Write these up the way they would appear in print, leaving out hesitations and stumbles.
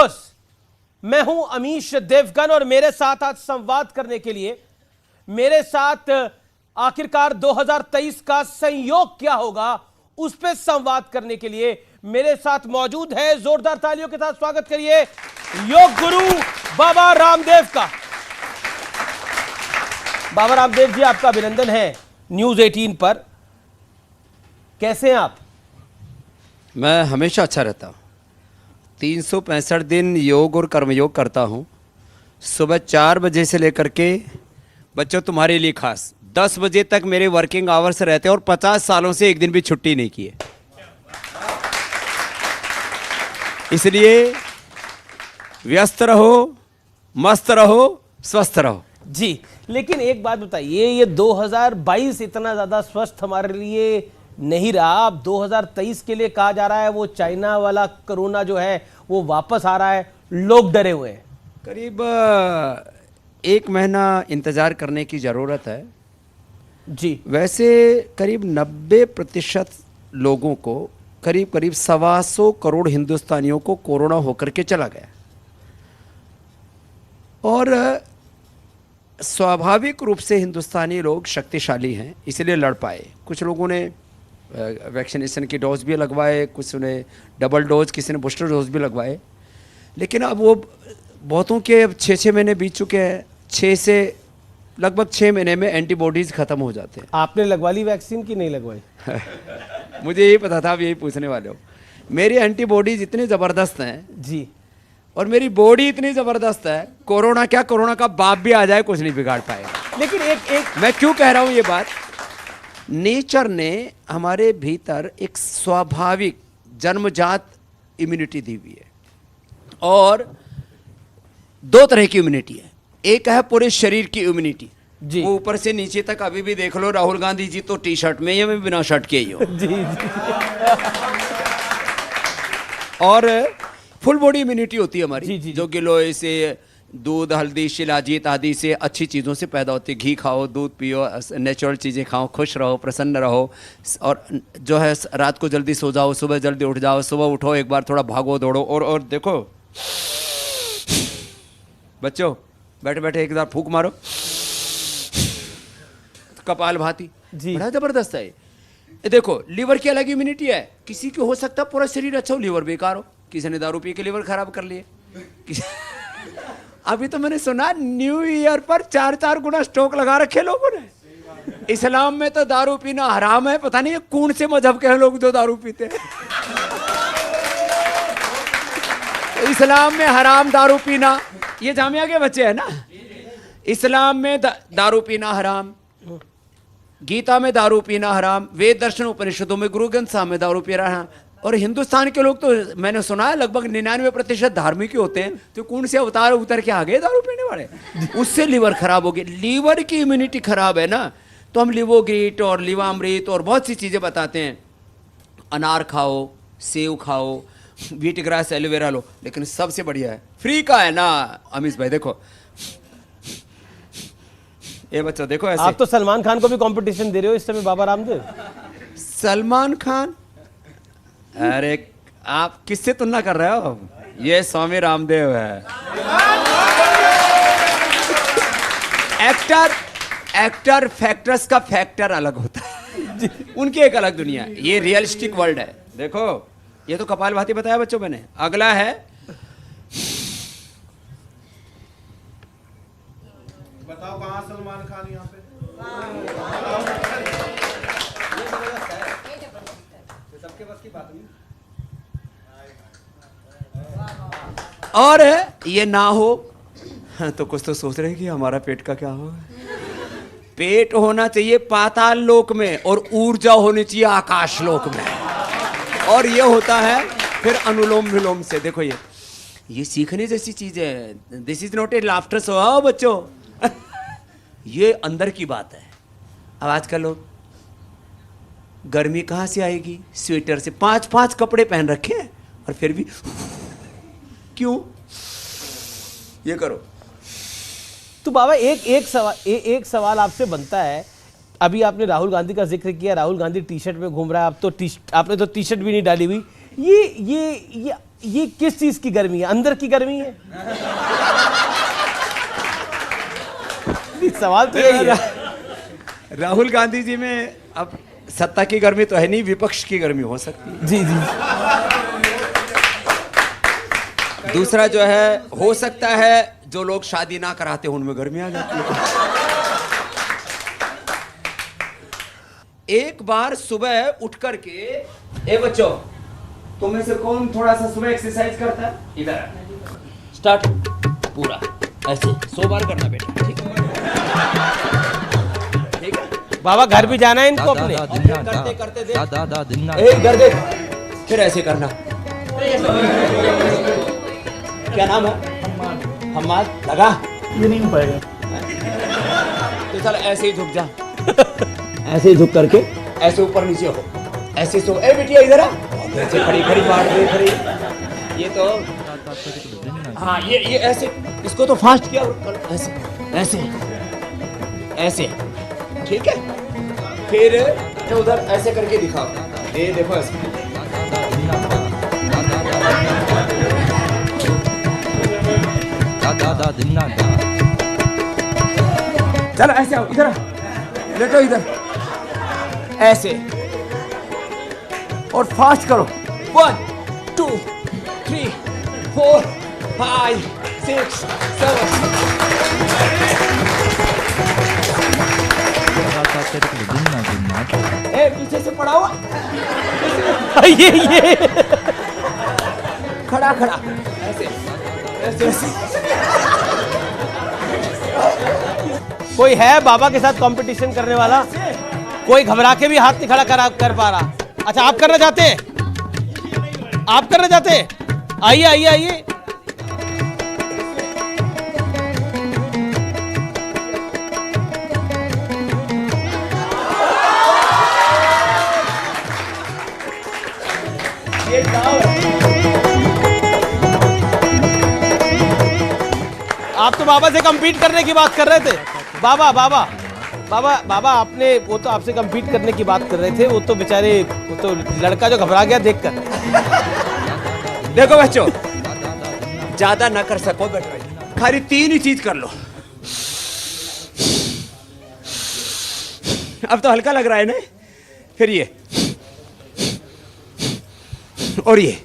Studios मैं हूं अमीश देवगन और मेरे साथ आज संवाद करने के लिए, मेरे साथ आखिरकार 2023 का संयोग क्या होगा उस पर संवाद करने के लिए मेरे साथ मौजूद है, जोरदार तालियों के साथ स्वागत करिए योग गुरु बाबा रामदेव का। बाबा रामदेव जी, आपका अभिनंदन है न्यूज 18 पर। कैसे हैं आप? मैं हमेशा अच्छा रहता हूँ। 365 दिन योग और कर्मयोग करता हूँ। सुबह 4 बजे से लेकर के बच्चों तुम्हारे लिए खास 10 बजे तक मेरे वर्किंग आवर्स रहते हैं और 50 सालों से एक दिन भी छुट्टी नहीं की है। इसलिए व्यस्त रहो, मस्त रहो, स्वस्थ रहो। जी, लेकिन एक बात बताइए, ये 2022 इतना ज्यादा स्वस्थ हमारे लिए नहीं रहा। अब 2023 के लिए कहा जा रहा है वो चाइना वाला कोरोना जो है वो वापस आ रहा है, लोग डरे हुए हैं। करीब 1 महीना इंतजार करने की जरूरत है। जी, वैसे करीब 90% लोगों को, करीब 125 करोड़ हिंदुस्तानियों को कोरोना होकर के चला गया और स्वाभाविक रूप से हिंदुस्तानी लोग शक्तिशाली हैं, इसलिए लड़ पाए। कुछ लोगों ने वैक्सीनेशन की डोज भी लगवाए, कुछ ने डबल डोज, किसी ने बूस्टर डोज भी लगवाए। लेकिन अब वो बहुतों के अब 6-6 महीने बीत चुके हैं। 6 से लगभग 6 महीने में एंटीबॉडीज खत्म हो जाते हैं। आपने लगवा ली वैक्सीन की नहीं लगवाई? मुझे यही पता था, आप यही पूछने वाले हो। मेरी एंटीबॉडीज इतनी ज़बरदस्त हैं जी, और मेरी बॉडी इतनी ज़बरदस्त है, कोरोना क्या, कोरोना का बाप भी आ जाए कुछ नहीं बिगाड़ पाएगा। लेकिन एक मैं क्यों कह रहा हूँ ये बात, नेचर ने हमारे भीतर एक स्वाभाविक जन्मजात इम्यूनिटी दी हुई है और 2 तरह की इम्यूनिटी है। एक है पूरे शरीर की इम्यूनिटी, वो ऊपर से नीचे तक। अभी भी देख लो, राहुल गांधी जी तो टी शर्ट में, ये मैं बिना शर्ट के ही हूँ। जी। और फुल बॉडी इम्यूनिटी होती है हमारी, जी। जो गिलोय से, दूध, हल्दी, शिलाजीत आदि से अच्छी चीज़ों से पैदा होती है। घी खाओ, दूध पियो, नेचुरल चीज़ें खाओ, खुश रहो, प्रसन्न रहो और जो है रात को जल्दी सो जाओ, सुबह जल्दी उठ जाओ। सुबह उठो, एक बार थोड़ा भागो दौड़ो और देखो बच्चों, बैठे बैठे एक बार फूंक मारो, कपाल भाती, बड़ा जबरदस्त है ये। देखो, लीवर की अलग इम्यूनिटी है। किसी की हो सकता है पूरा शरीर अच्छा हो, लीवर बेकार हो। किसी ने दारू पी के लीवर खराब कर लिए। अभी तो मैंने सुना न्यू ईयर पर 4-4 गुना स्टॉक लगा रखे लोगों ने। इस्लाम में तो दारू पीना हराम है। पता नहीं ये कौन से मजहब के हैं लोग जो दारू पीते हैं। इस्लाम में हराम दारू पीना, ये जामिया के बच्चे हैं ना। इस्लाम में दारू पीना हराम, गीता में दारू पीना हराम, वेद दर्शन उपनिषदों में, गुरु ग्रंथ साहब में दारू पी रहा है। और हिंदुस्तान के लोग तो मैंने सुना है लगभग 99% धार्मिक ही होते हैं। तो कौन से अवतार उतर के आ गए दारू पीने वाले, उससे लीवर खराब हो गई। लीवर की इम्यूनिटी खराब है ना, तो हम लिवोग्रीट और लिवामृत और बहुत सी चीज़ें बताते हैं। अनार खाओ, सेव खाओ, व्हीट ग्रास, एलोवेरा लो। लेकिन सबसे बढ़िया है, फ्री का है ना अमीश भाई। देखो ये बच्चा, देखो ऐसे। आप तो सलमान खान को भी कंपटीशन दे रहे हो इस समय, बाबा रामदेव। सलमान खान, अरे आप किससे तुलना कर रहे हो? ये स्वामी रामदेव है। एक्टर फैक्टर्स का फैक्टर अलग होता है, उनकी एक अलग दुनिया है। ये रियलिस्टिक वर्ल्ड है। देखो, ये तो कपालभाति बताया बच्चों मैंने। अगला है, बताओ कहाँ सलमान खान यहाँ पे? सबके बस की बात नहीं। और ये ना हो तो कुछ तो सोच रहे हैं कि हमारा पेट का क्या होगा। पेट होना चाहिए पाताल लोक में और ऊर्जा होनी चाहिए आकाश लोक में, और ये होता है फिर अनुलोम विलोम से। देखो ये सीखने जैसी चीज है। This is not a laughter show. आओ बच्चों, ये अंदर की बात है। अब आजकल लोग, गर्मी कहाँ से आएगी? स्वेटर से 5-5 कपड़े पहन रखे हैं और फिर भी क्यों? ये करो। तो बाबा एक सवाल आपसे बनता है। अभी आपने राहुल गांधी का जिक्र किया, राहुल गांधी टी शर्ट में घूम रहा है। आप तो आपने तो टी शर्ट भी नहीं डाली हुई। ये ये किस चीज की गर्मी है? अंदर की गर्मी है? सवाल तो यही है। राहुल गांधी जी में अब सत्ता की गर्मी तो है नहीं, विपक्ष की गर्मी हो सकती है। जी जी। दूसरा जो है, हो सकता है जो लोग शादी ना कराते उनमें गर्मी आ जाती है। एक बार सुबह उठ करके, ए बच्चों तुम में से कौन थोड़ा सा सुबह एक्सरसाइज करता है? इधर स्टार्ट, पूरा ऐसे 100 बार करना बेटा, ठीक है? ठीक है बाबा, घर भी जाना है इनको अपने। करते करते देख, इधर देख, फिर ऐसे करना। क्या नाम है? हम्माद। लगा? ये नहीं हो पाएगा। तो चल ऐसे ही झुक जा, ऐसे ही झुक करके ऐसे ऊपर नीचे हो, ऐसे सो। ए बिटिया इधर आ, ऐसे खड़ी खड़ी मार दे, खड़ी। ये तो हाँ, ये ऐसे, इसको तो फास्ट किया, ऐसे ऐसे ऐसे, ठीक है? फिर तो उधर ऐसे करके दिखाओ, ये देखो ऐसे। चलो ऐसे आओ, इधर लेटो, इधर ऐसे, और फास्ट करो। 1 2 3 4 5 6 7। ए पीछे से पड़ा हुआ, ये खड़ा खड़ा, ऐसे ऐसे ऐसे। कोई है बाबा के साथ कंपटीशन करने वाला? कोई घबरा के भी हाथ नहीं खड़ा कर पा रहा। अच्छा, आप करना चाहते हैं? आप करना चाहते हैं? आइए आइए आइए। ये गाँव है। आप तो बाबा से compete करने की बात कर रहे थे। बाबा बाबा बाबा बाबा, आपने, वो तो आपसे compete करने की बात कर रहे थे। वो तो बेचारे, वो तो लड़का जो घबरा गया देखकर। देखो बच्चों, ज्यादा ना कर सको बेटे, खाली 3 ही चीज कर लो। अब तो हल्का लग रहा है ना? फिर ये और ये,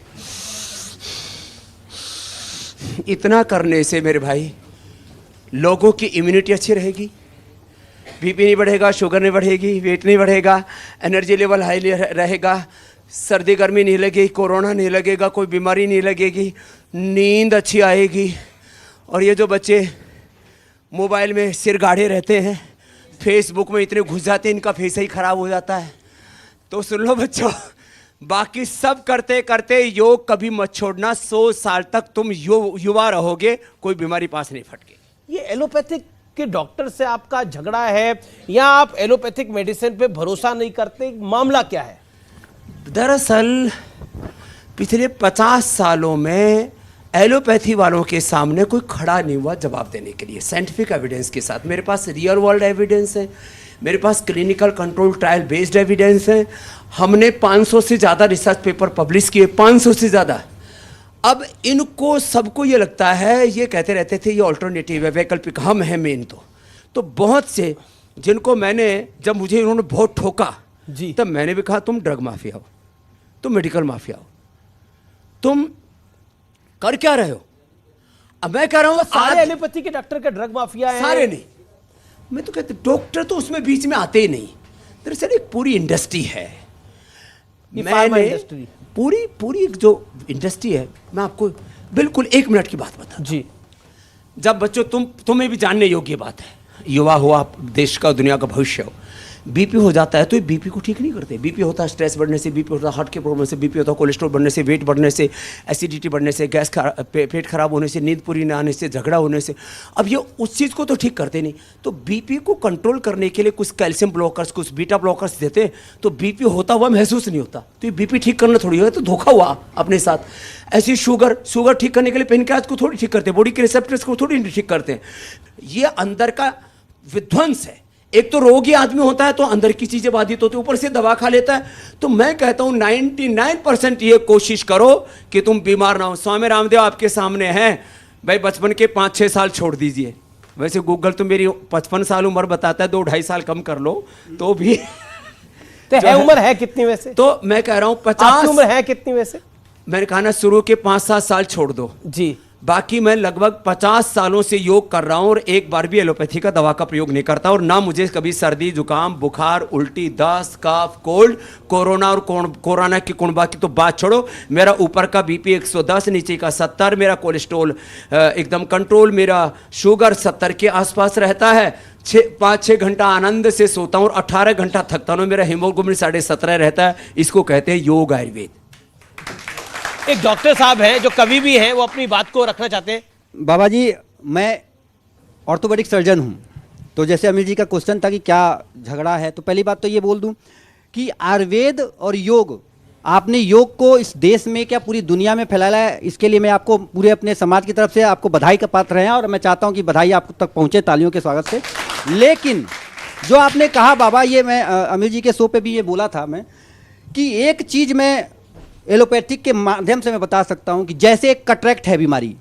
इतना करने से मेरे भाई लोगों की इम्यूनिटी अच्छी रहेगी, बीपी नहीं बढ़ेगा, शुगर नहीं बढ़ेगी, वेट नहीं बढ़ेगा, एनर्जी लेवल हाई रहेगा, सर्दी गर्मी नहीं लगेगी, कोरोना नहीं लगेगा, कोई बीमारी नहीं लगेगी, नींद अच्छी आएगी। और ये जो बच्चे मोबाइल में सिर गाढ़े रहते हैं, फेसबुक में इतने घुस जाते हैं, इनका फेस ही खराब हो जाता है। तो सुन लो बच्चों, बाकी सब करते करते योग कभी मत छोड़ना। 100 साल तक तुम युवा रहोगे, कोई बीमारी पास नहीं फटकेगी। ये एलोपैथिक के डॉक्टर से आपका झगड़ा है या आप एलोपैथिक मेडिसिन पे भरोसा नहीं करते? मामला क्या है? दरअसल पिछले 50 सालों में एलोपैथी वालों के सामने कोई खड़ा नहीं हुआ जवाब देने के लिए साइंटिफिक एविडेंस के साथ। मेरे पास रियल वर्ल्ड एविडेंस है, मेरे पास clinical control trial based evidence है। हमने 500 से ज़्यादा रिसर्च पेपर पब्लिश किए, 500 से ज़्यादा। अब इनको सबको ये लगता है, ये कहते रहते थे ये ऑल्टरनेटिव है, वैकल्पिक, हम हैं मेन। तो बहुत से जिनको मैंने, जब मुझे इन्होंने बहुत ठोका जी, तब मैंने भी कहा तुम ड्रग माफिया हो, तुम मेडिकल माफिया हो, तुम कर क्या रहे हो? अब मैं कह रहा हूं सारे एलोपैथी के डॉक्टर के ड्रग माफिया हैं। सारे नहीं, मैं तो कहते डॉक्टर तो उसमें बीच में आते ही नहीं। दरअसल एक पूरी इंडस्ट्री है, इंडस्ट्री, पूरी जो इंडस्ट्री है। मैं आपको बिल्कुल 1 मिनट की बात बता जी। जब बच्चों तुम्हें भी जानने योग्य बात है, युवा हो आप, देश का दुनिया का भविष्य हो, बीपी हो जाता है तो ये बीपी को ठीक नहीं करते। बीपी होता है स्ट्रेस बढ़ने से, बीपी होता है हार्ट के प्रॉब्लम से, बीपी होता है कोलेस्ट्रॉल बढ़ने से, वेट बढ़ने से, एसिडिटी बढ़ने से, गैस पेट खराब होने से, नींद पूरी ना आने से, झगड़ा होने से। अब ये उस चीज़ को तो ठीक करते नहीं। तो बीपी को कंट्रोल करने के लिए कुछ कैल्शियम ब्लॉकर्स, कुछ बीटा ब्लॉकर्स देते हैं, तो बीपी होता हुआ महसूस नहीं होता। तो ये बीपी ठीक करना थोड़ी है, तो धोखा हुआ अपने साथ। ऐसी शुगर ठीक करने के लिए पेनक्रियाज को थोड़ी ठीक करते हैं, बॉडी के रिसेप्टर्स को थोड़ी ठीक करते हैं। ये अंदर का विध्वंस है, एक तो रोगी आदमी होता है तो अंदर की चीजें बाधित होती है, ऊपर से दवा खा लेता है। तो मैं कहता हूं 99% ये कोशिश करो कि तुम बीमार ना हो। स्वामी रामदेव आपके सामने हैं भाई, बचपन के 5-6 साल छोड़ दीजिए। वैसे गूगल तो मेरी 55 साल उम्र बताता है, 2-2.5 साल कम कर लो तो भी तो है उम्र है कितनी वैसे? तो मैं कह रहा हूं 50 उम्र है कितनी वैसे? मैंने कहा ना शुरू के 5-7 साल छोड़ दो जी। बाकी मैं लगभग 50 सालों से योग कर रहा हूं और एक बार भी एलोपैथी का दवा का प्रयोग नहीं करता, और ना मुझे कभी सर्दी जुकाम बुखार उल्टी दस्त कफ कोल्ड कोरोना और कोरोना की कुणबा की तो बात छोड़ो। मेरा ऊपर का बीपी 110, नीचे का 70, मेरा कोलेस्ट्रोल एकदम कंट्रोल, मेरा शुगर 70 के आसपास रहता है। 5-6 घंटा आनंद से सोता हूँ और 18 घंटा थकता हूँ। मेरा हीमोग्लोबिन 17.5 रहता है। इसको कहते हैं योग आयुर्वेद। एक डॉक्टर साहब हैं जो कभी भी हैं, वो अपनी बात को रखना चाहते हैं। बाबा जी, मैं ऑर्थोपेडिक सर्जन हूँ, तो जैसे अमीर जी का क्वेश्चन था कि क्या झगड़ा है, तो पहली बात तो ये बोल दूं कि आयुर्वेद और योग, आपने योग को इस देश में क्या पूरी दुनिया में फैलाया है, इसके लिए मैं आपको पूरे अपने समाज की तरफ से आपको बधाई का पात्र हैं, और मैं चाहता हूँ कि बधाई आप तक पहुँचे तालियों के स्वागत से। लेकिन जो आपने कहा बाबा, ये मैं अमीर जी के शो पे भी ये बोला था मैं, कि एक चीज़ मैं एलोपैथिक के माध्यम से मैं बता सकता हूं कि जैसे एक कटरैक्ट है बीमारी,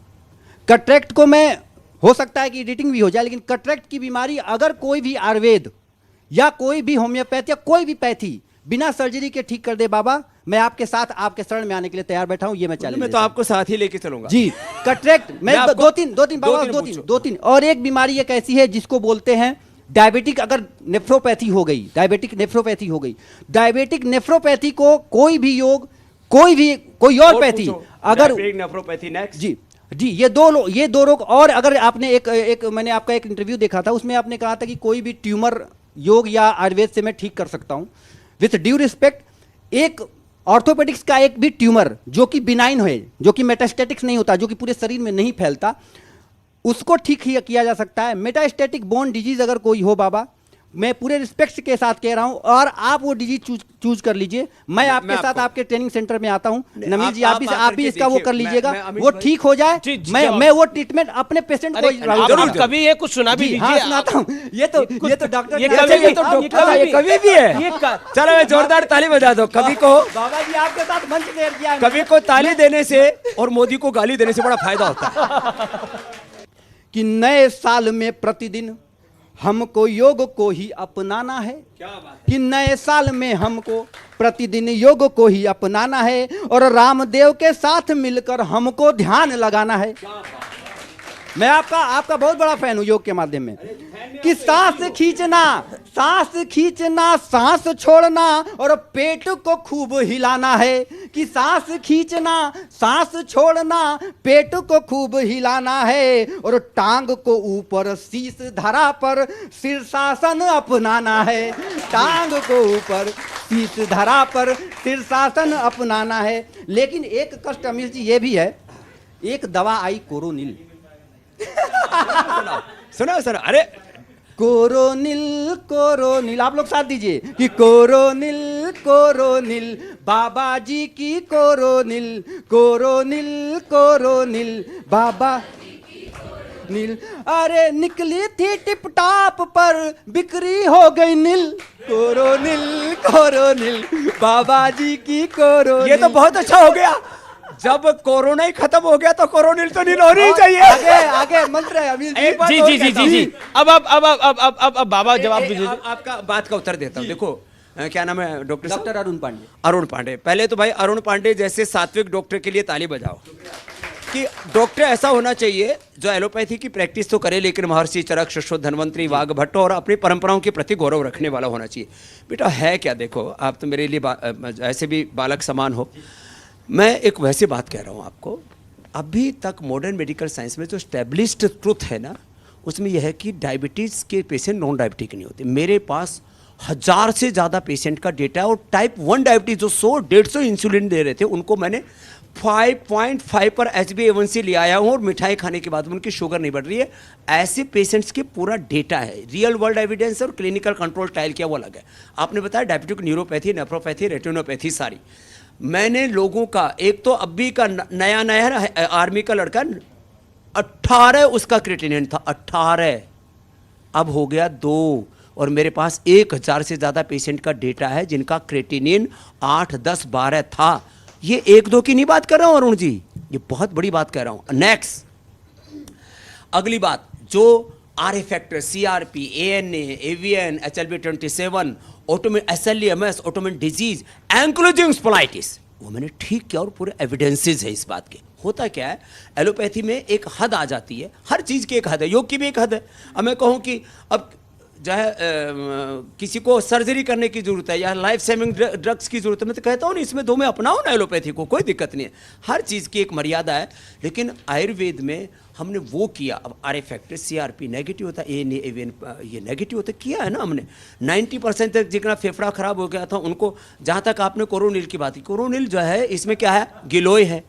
कटरैक्ट को मैं, हो सकता है कि एडिटिंग भी हो जाए, लेकिन कटरैक्ट की बीमारी अगर कोई भी आयुर्वेद या कोई भी होम्योपैथ या कोई भी पैथी बिना सर्जरी के ठीक कर दे बाबा, मैं आपके साथ आपके शरण में आने के लिए तैयार बैठा हूं। ये मैं चैलेंज, मैं तो आपको साथ ही लेके चलूंगा जी। कटरैक्ट मैं दो तीन और एक बीमारी एक ऐसी है जिसको बोलते हैं डायबिटिक, अगर नेफ्रोपैथी हो गई, डायबिटिक नेफ्रोपैथी हो गई, डायबिटिक नेफ्रोपैथी को कोई भी योग, कोई और पैथी, अगर नेफ्रोपैथी नेक्स्ट जी ये दो रोग। और अगर आपने एक मैंने आपका एक इंटरव्यू देखा था, उसमें आपने कहा था कि कोई भी ट्यूमर योग या आयुर्वेद से मैं ठीक कर सकता हूं। विथ ड्यू रिस्पेक्ट, एक ऑर्थोपेडिक्स का एक भी ट्यूमर जो कि बिनाइन है, जो कि मेटास्टेटिक्स नहीं होता, जो कि पूरे शरीर में नहीं फैलता, उसको ठीक ही किया जा सकता है। मेटास्टेटिक बोन डिजीज अगर कोई हो बाबा, मैं पूरे रिस्पेक्ट के साथ कह रहा हूं, और आप वो डिजीज चूज कर लीजिए। मैं आपके साथ आपके ट्रेनिंग सेंटर में आता हूं, नमीर जी आप भी इसका वो कर लीजिएगा, वो ठीक हो जाए। मैं वो ट्रीटमेंट अपने पेशेंट को कभी ये कुछ सुना भी लीजिए। हाँ, सुनाता हूं। ये तो डॉक्टर कभी भी है। चलो मैं जोरदार ताली बजा दो। कभी को बाबा जी आपके साथ मंच शेयर किया, कभी को ताली देने से और मोदी को गाली देने से बड़ा फायदा होता है। कि नए साल में प्रतिदिन हमको योग को ही अपनाना है। क्या बात है? कि नए साल में हमको प्रतिदिन योग को ही अपनाना है, और रामदेव के साथ मिलकर हमको ध्यान लगाना है। मैं आपका बहुत बड़ा फैन हूं योग के माध्यम में। कि सांस खींचना, सांस छोड़ना और पेट को खूब हिलाना है। कि सांस खींचना, सांस छोड़ना, पेट को खूब हिलाना है, और टांग को ऊपर शीश धरा पर शीर्षासन अपनाना है। टांग को ऊपर शीश धरा पर शीर्षासन अपनाना है। लेकिन एक कष्ट अमीर जी ये भी है, एक दवा आई कोरोनिल। सुना अरे कोरोनिल आप लोग साथ दीजिए कि कोरोनिल बाबा जी की कोरोनिल बाबा नील। अरे निकली थी टिप टॉप पर बिक्री हो गई नील। कोरोनिल बाबा जी की कोरोनिल। ये तो बहुत अच्छा हो गया। जब कोरोना ही खत्म हो गया तो कोरोनिल तो नील होनी ही चाहिए। आगे मंत्र है अभी। जी। अब बाबा जवाब दीजिए। आपका बात का उत्तर देता हूँ। देखो क्या नाम है डॉक्टर अरुण पांडे। पहले तो भाई अरुण पांडे जैसे सात्विक डॉक्टर के लिए ताली बजाओ। कि डॉक्टर ऐसा होना चाहिए जो एलोपैथी की प्रैक्टिस तो करे, लेकिन महर्षि चरक, सुश्रुत, धन्वंतरी, वाघभट्टो और अपनी परंपराओं के प्रति गौरव रखने वाला होना चाहिए। बेटा है क्या, देखो आप तो मेरे लिए ऐसे भी बालक समान हो। मैं एक वैसे बात कह रहा हूँ आपको, अभी तक मॉडर्न मेडिकल साइंस में जो स्टैब्लिश्ड ट्रुथ है ना, उसमें यह है कि डायबिटीज़ के पेशेंट नॉन डायबिटिक नहीं होते। मेरे पास 1000 से ज़्यादा पेशेंट का डेटा है, और टाइप 1 डायबिटीज़ जो 100-150 इंसुलिन दे रहे थे, उनको मैंने 5.5 पर HbA1c ले आया हूँ, और मिठाई खाने के बाद उनकी शुगर नहीं बढ़ रही है। ऐसे पेशेंट्स के पूरा डेटा है, रियल वर्ल्ड एविडेंस और क्लिनिकल कंट्रोल ट्रायल किया वो अलग है। आपने बताया डायबिटिक न्यूरोपैथी, नेफ्रोपैथी, रेटिनोपैथी सारी। मैंने लोगों का, एक तो अभी का नया आर्मी का लड़का 18 उसका क्रिएटिनिन था, 18 अब हो गया 2, और मेरे पास 1000 से ज़्यादा पेशेंट का डेटा है जिनका क्रेटिनिन 8, 10, 12 था। ये 1-2 की नहीं बात कर रहा हूँ अरुण जी, ये बहुत बड़ी बात कह रहा हूँ। नेक्स्ट, अगली बात, जो R factor, CRP, ANA, AVN, HLB27, SLEMS, autoimmune disease, ankylosing spondylitis, वो मैंने ठीक किया और पूरे एविडेंसेस है इस बात के। होता क्या है, एलोपैथी में एक हद आ जाती है, हर चीज़ की एक हद है, योग की भी एक हद है। अब मैं कहूँ कि अब जो है किसी को सर्जरी करने की जरूरत है या लाइफ सेविंग ड्रग्स की जरूरत है, मैं तो कहता हूँ ना इसमें दो में अपनाओ ना एलोपैथी को, कोई दिक्कत नहीं है। हर चीज़ की एक मर्यादा है। लेकिन आयुर्वेद में हमने वो किया। अब आर फैक्टर, CRP नेगेटिव होता है, ANA, AVN ये नेगेटिव होता है, किया है ना हमने। 90% तक जितना फेफड़ा खराब हो गया था उनको, जहाँ तक आपने कोरोनिल की बात की, कोरोनिल जो है इसमें क्या है, गिलोय है,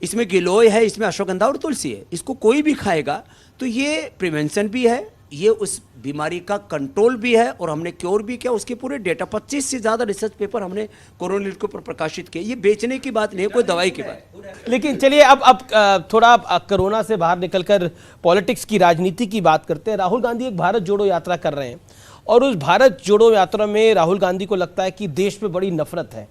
इसमें गिलोय है, इसमें अश्वगंधा और तुलसी है। इसको कोई भी खाएगा तो ये प्रिवेंशन भी है, ये उस बीमारी का कंट्रोल भी है और हमने क्योर भी किया। उसके पूरे डेटा 25 से ज़्यादा रिसर्च पेपर हमने कोरोनिल के ऊपर प्रकाशित किए। ये बेचने की बात नहीं है, कोई दवाई की बात। लेकिन चलिए अब थोड़ा कोरोना से बाहर निकलकर पॉलिटिक्स की, राजनीति की बात करते हैं। राहुल गांधी एक भारत जोड़ो यात्रा कर रहे हैं और उस भारत जोड़ो यात्रा में राहुल गांधी को लगता है कि देश में बड़ी नफरत है।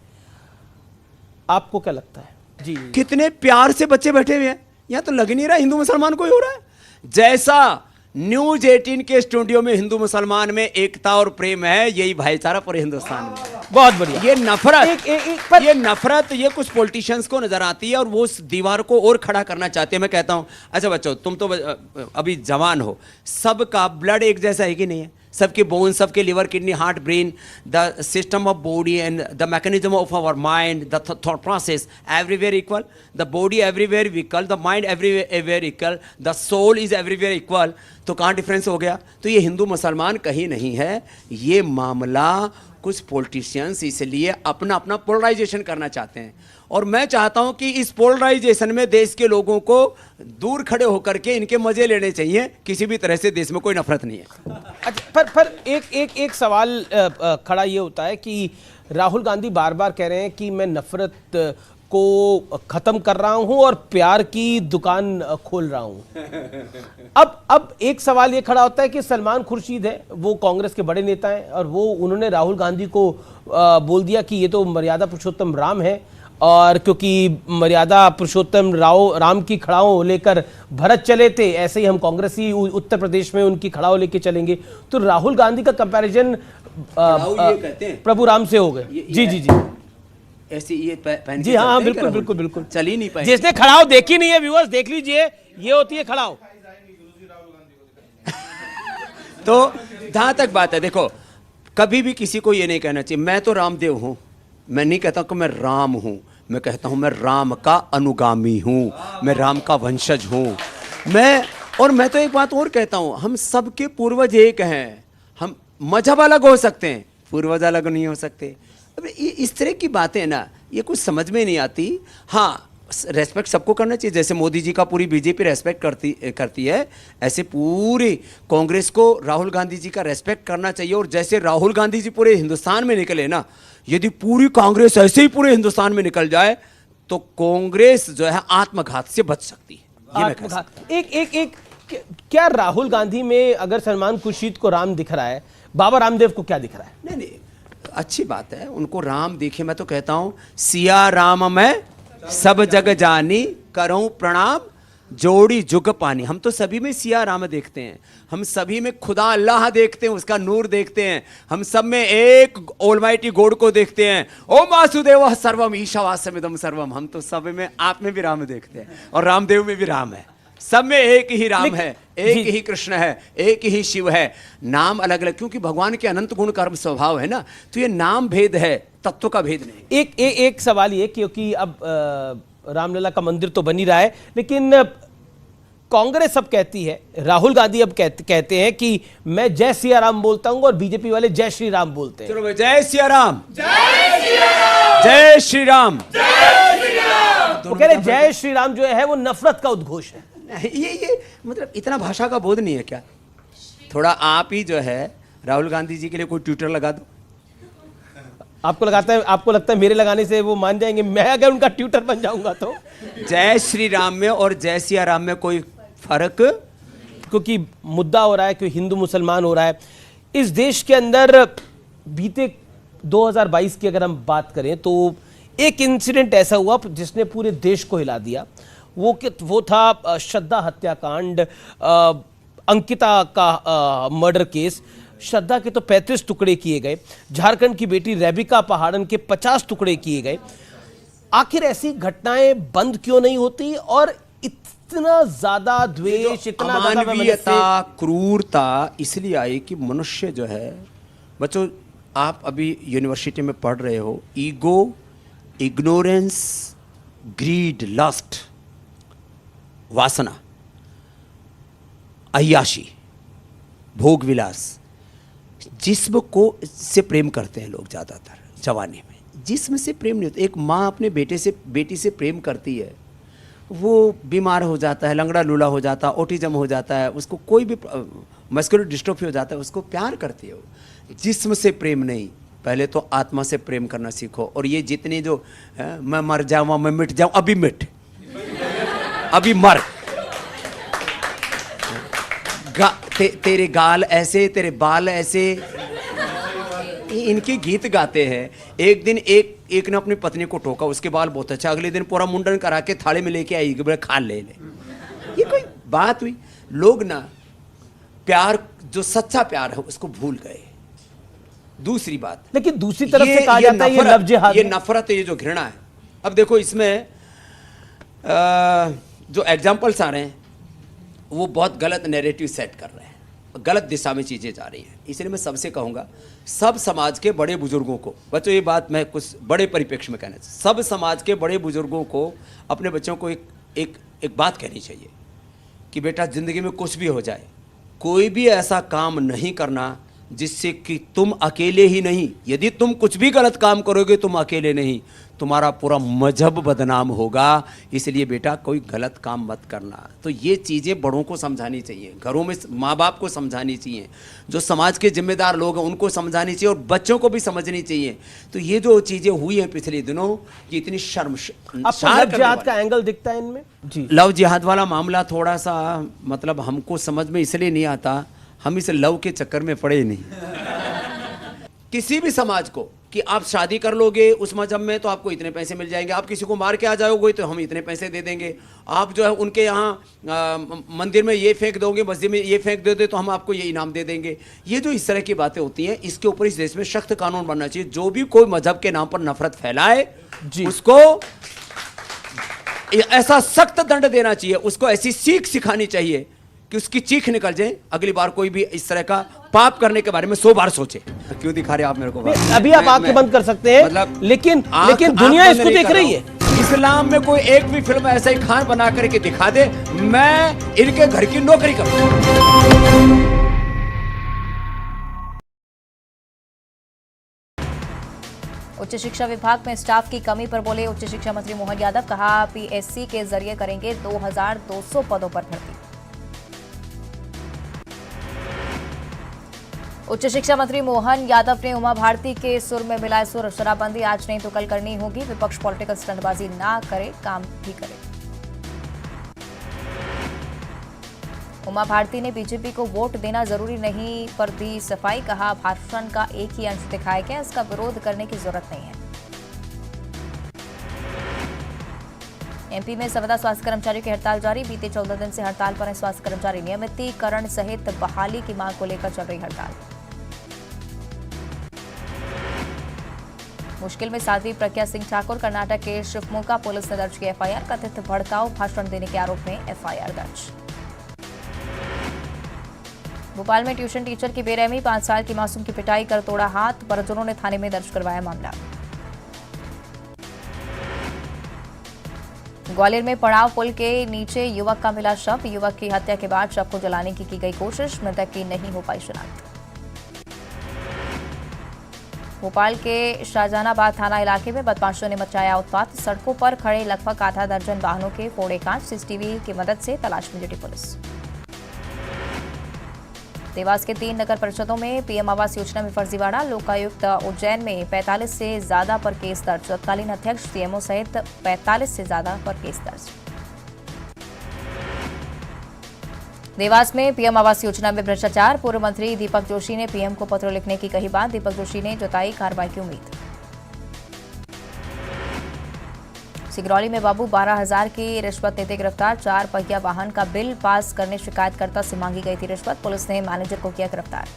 आपको क्या लगता है? जी, कितने प्यार से बच्चे बैठे हुए हैं, यहाँ तो लग नहीं रहा हिंदू मुसलमान कोई हो रहा है। जैसा न्यूज 18 के स्टूडियो में हिंदू मुसलमान में एकता और प्रेम है, यही भाईचारा पूरे हिंदुस्तान में। बहुत बढ़िया। ये नफरत, पर ये नफरत ये कुछ पॉलिटिशियंस को नजर आती है और वो उस दीवार को और खड़ा करना चाहते हैं। मैं कहता हूं, अच्छा बच्चों तुम तो अभी जवान हो, सबका ब्लड एक जैसा है कि नहीं है? सबके बोन, सबके liver, kidney, heart, brain, the system of body and the mechanism of our mind, the thought process, everywhere equal, the body everywhere equal, the mind everywhere equal, the soul is everywhere equal. तो कहाँ difference हो गया? तो ये हिंदू मुसलमान कहीं नहीं है, ये मामला कुछ पॉलिटिशियंस इसलिए अपना अपना पोलराइजेशन करना चाहते हैं। और मैं चाहता हूं कि इस पोलराइजेशन में देश के लोगों को दूर खड़े होकर के इनके मजे लेने चाहिए। किसी भी तरह से देश में कोई नफरत नहीं है। अच्छा, पर एक सवाल खड़ा ये होता है कि राहुल गांधी बार बार कह रहे हैं कि मैं नफरत को खत्म कर रहा हूं और प्यार की दुकान खोल रहा हूं। अब एक सवाल ये खड़ा होता है कि सलमान खुर्शीद है, वो कांग्रेस के बड़े नेता हैं और वो उन्होंने राहुल गांधी को बोल दिया कि ये तो मर्यादा पुरुषोत्तम राम है, और क्योंकि मर्यादा पुरुषोत्तम राम की खड़ाओं लेकर भरत चले थे, ऐसे ही हम कांग्रेसी उत्तर प्रदेश में उनकी खड़ाओं लेके चलेंगे। तो राहुल गांधी का कंपैरिजन प्रभु राम से हो गए। जी जी जी, ऐसे ये पहन जी हाँ, बिल्कुल बिल्कुल बिल्कुल, चल ही नहीं पाए। जिसने खड़ाओ देखी नहीं है व्यूअर्स, देख लीजिए, ये होती है खड़ाओ। तो जहां तक बात है, देखो कभी भी किसी को ये नहीं कहना चाहिए मैं तो रामदेव हूं। मैं नहीं कहता कि मैं राम हूं, मैं कहता हूं मैं राम का अनुगामी हूं, मैं राम का वंशज हूं। मैं तो एक बात और कहता हूं, हम सबके पूर्वज एक हैं। हम मजहब अलग हो सकते हैं, पूर्वज अलग नहीं हो सकते। अब इस तरह की बातें ना, ये कुछ समझ में नहीं आती। हाँ, रेस्पेक्ट सबको करना चाहिए। जैसे मोदी जी का पूरी बीजेपी रेस्पेक्ट करती है, ऐसे पूरी कांग्रेस को राहुल गांधी जी का रेस्पेक्ट करना चाहिए। और जैसे राहुल गांधी जी पूरे हिंदुस्तान में निकले ना, यदि पूरी कांग्रेस ऐसे ही पूरे हिंदुस्तान में निकल जाए तो कांग्रेस जो है आत्मघात से बच सकती है। आत्मघात। एक क्या राहुल गांधी में अगर सलमान खुर्शीद को राम दिख रहा है, बाबा रामदेव को क्या दिख रहा है? नहीं, अच्छी बात है उनको राम दिखे। मैं तो कहता हूं सिया राम मैं सब जग जानी, करूं प्रणाम जोड़ी जुग पानी। हम तो सभी में सिया राम देखते हैं, हम सभी में खुदा अल्लाह देखते हैं, उसका नूर देखते हैं। हम सब में एक ऑलमाइटी गॉड को देखते हैं। ओ वासुदेव सर्वम ईशावास्यमिदं सर्वम। हम तो सब में, आप में भी राम देखते हैं और रामदेव में भी राम है। सब में एक ही राम है, एक ही कृष्ण है, एक ही शिव है। नाम अलग अलग, क्योंकि भगवान के अनंत गुण कर्म स्वभाव है ना, तो ये नाम भेद है, तत्व का भेद नहीं। एक सवाल ये, क्योंकि अब रामलला का मंदिर तो बन ही रहा है, लेकिन कांग्रेस अब कहती है, राहुल गांधी अब कहते हैं कि मैं जय सिया राम बोलता हूं और बीजेपी वाले जय श्री राम बोलते हैं। चलो जय सिया राम, जय श्री राम। वो कह रहे जय श्री राम जो है वो नफरत का उद्घोष है। ये मतलब इतना भाषा का बोध नहीं है क्या? थोड़ा आप ही जो है राहुल गांधी जी के लिए कोई ट्विटर लगा दो। आपको लगता है मेरे लगाने से वो मान जाएंगे? मैं अगर उनका ट्विटर बन जाऊंगा तो। जय श्री राम में और जय सिया राम में कोई फर्क? क्योंकि मुद्दा हो रहा है, क्योंकि हिंदू मुसलमान हो रहा है। इस देश के अंदर बीते 2022 की अगर हम बात करें तो एक इंसिडेंट ऐसा हुआ जिसने पूरे देश को हिला दिया। वो था श्रद्धा हत्याकांड, अंकिता का मर्डर केस। श्रद्धा के तो 35 टुकड़े किए गए, झारखंड की बेटी रेबिका पहाड़न के 50 टुकड़े किए गए। आखिर ऐसी घटनाएं बंद क्यों नहीं होती और इतना ज्यादा द्वेष, इतना ज्यादा अमानवीयता, क्रूरता इसलिए आई कि मनुष्य जो है, बच्चों आप अभी यूनिवर्सिटी में पढ़ रहे हो, ईगो, इग्नोरेंस, ग्रीड, लस्ट, वासना, अय्याशी, भोग विलास, जिस्म को से प्रेम करते हैं लोग ज़्यादातर जवानी में। जिस्म से प्रेम नहीं होता। एक माँ अपने बेटी से प्रेम करती है, वो बीमार हो जाता है, लंगड़ा लूला हो जाता है, ऑटिज्म हो जाता है, उसको कोई भी मस्कुलर डिस्ट्रोफी हो जाता है, उसको प्यार करती है वो। जिस्म से प्रेम नहीं, पहले तो आत्मा से प्रेम करना सीखो। और ये जितनी जो मैं मर जाऊँ, मैं मिट जाऊँ, अभी मिट, अभी मर, तेरे गाल ऐसे, तेरे बाल ऐसे, इनके गीत गाते हैं। एक दिन एक ने अपनी पत्नी को टोका, उसके बाल बहुत अच्छा, अगले दिन पूरा मुंडन करा के थाली में लेके आई, बोले खा ले। ये कोई बात हुई? लोग ना प्यार, जो सच्चा प्यार है उसको भूल गए। दूसरी बात, लेकिन दूसरी तरफ से कहा जाता है ये लव जिहाद, ये नफरत है, ये जो घृणा है। अब देखो इसमें जो एग्जाम्पल्स आ रहे हैं वो बहुत गलत नैरेटिव सेट कर रहे हैं, गलत दिशा में चीज़ें जा रही हैं। इसलिए मैं सबसे कहूँगा, सब समाज के बड़े बुजुर्गों को, बच्चों ये बात मैं कुछ बड़े परिप्रेक्ष्य में कहना चाहिए, सब समाज के बड़े बुजुर्गों को अपने बच्चों को एक बात कहनी चाहिए कि बेटा ज़िंदगी में कुछ भी हो जाए, कोई भी ऐसा काम नहीं करना जिससे कि तुम अकेले ही नहीं, यदि तुम कुछ भी गलत काम करोगे तुम अकेले नहीं, तुम्हारा पूरा मजहब बदनाम होगा। इसलिए बेटा कोई गलत काम मत करना। तो ये चीज़ें बड़ों को समझानी चाहिए, घरों में माँ बाप को समझानी चाहिए, जो समाज के जिम्मेदार लोग हैं उनको समझानी चाहिए और बच्चों को भी समझनी चाहिए। तो ये जो चीज़ें हुई हैं पिछले दिनों, ये इतनी लव जिहाद का एंगल दिखता है इनमें जी। लव जिहाद वाला मामला थोड़ा सा मतलब हमको समझ में इसलिए नहीं आता, हम इस लव के चक्कर में पड़े नहीं। किसी भी समाज को कि आप शादी कर लोगे उस मजहब में तो आपको इतने पैसे मिल जाएंगे, आप किसी को मार के आ जाओगे तो हम इतने पैसे दे देंगे, आप जो है उनके यहाँ मंदिर में ये फेंक दोगे, मस्जिद में ये फेंक दोगे तो हम आपको ये इनाम दे देंगे। ये जो इस तरह की बातें होती हैं, इसके ऊपर इस देश में सख्त कानून बनना चाहिए। जो भी कोई मजहब के नाम पर नफरत फैलाए उसको ऐसा सख्त दंड देना चाहिए, उसको ऐसी सीख सिखानी चाहिए कि उसकी चीख निकल जाए, अगली बार कोई भी इस तरह का पाप करने के बारे में 100 बार सोचे। क्यों दिखा रहे आप मेरे को? अभी आप आंखें बंद कर सकते हैं, मतलब लेकिन दुनिया इसको देख रही है। इस्लाम में कोई एक भी फिल्म ऐसा ही खान बना करके दिखा दे, मैं इनके घर की नौकरी करूं। उच्च शिक्षा विभाग में स्टाफ की कमी पर बोले उच्च शिक्षा मंत्री मोहन यादव, कहा पीएससी के जरिए करेंगे 2200 पदों पर भर्ती। उच्च शिक्षा मंत्री मोहन यादव ने उमा भारती के सुर में मिलाए सुर, शराबबंदी आज नहीं तो कल करनी होगी, विपक्ष पॉलिटिकल स्टंटबाजी ना करे, काम भी करे। उमा भारती ने बीजेपी को वोट देना जरूरी नहीं पर दी सफाई, कहा भाषण का एक ही अंश दिखाया गया, इसका विरोध करने की जरूरत नहीं है। एमपी में संविदा स्वास्थ्य कर्मचारियों की हड़ताल जारी, बीते 14 दिन से हड़ताल पर हैं स्वास्थ्य कर्मचारी, नियमितीकरण सहित बहाली की मांग को लेकर चल रही हड़ताल। मुश्किल में साध्वी प्रज्ञा सिंह ठाकुर, कर्नाटक के शिवमोगा पुलिस ने दर्ज की एफआईआर, कथित भड़काऊ भाषण देने के आरोप में एफआईआर दर्ज। भोपाल में ट्यूशन टीचर की बेरहमी, 5 साल की मासूम की पिटाई कर तोड़ा हाथ, परिजनों ने थाने में दर्ज करवाया मामला। ग्वालियर में पड़ाव पुल के नीचे युवक का मिला शव, युवक की हत्या के बाद शव को जलाने की गई कोशिश, मृतक की नहीं हो पाई शिनाख्त। भोपाल के शाहजहानाबाद थाना इलाके में बदमाशों ने मचाया उत्पात, सड़कों पर खड़े लगभग आधा दर्जन वाहनों के फोड़े कांच, सीसीटीवी की मदद से तलाश में जुटी पुलिस। देवास के 3 नगर परिषदों में पीएम आवास योजना में फर्जीवाड़ा, लोकायुक्त उज्जैन में 45 से ज्यादा पर केस दर्ज, तत्कालीन अध्यक्ष सीएमओ सहित 45 से ज्यादा पर केस दर्ज। देवास में पीएम आवास योजना में भ्रष्टाचार, पूर्व मंत्री दीपक जोशी ने पीएम को पत्र लिखने की कही बात। दीपक जोशी ने जताई कार्रवाई की उम्मीद। सिगरौली में बाबू 12,000 की रिश्वत लेते गिरफ्तार। 4 पहिया वाहन का बिल पास करने शिकायतकर्ता से मांगी गई थी रिश्वत। पुलिस ने मैनेजर को किया गिरफ्तार।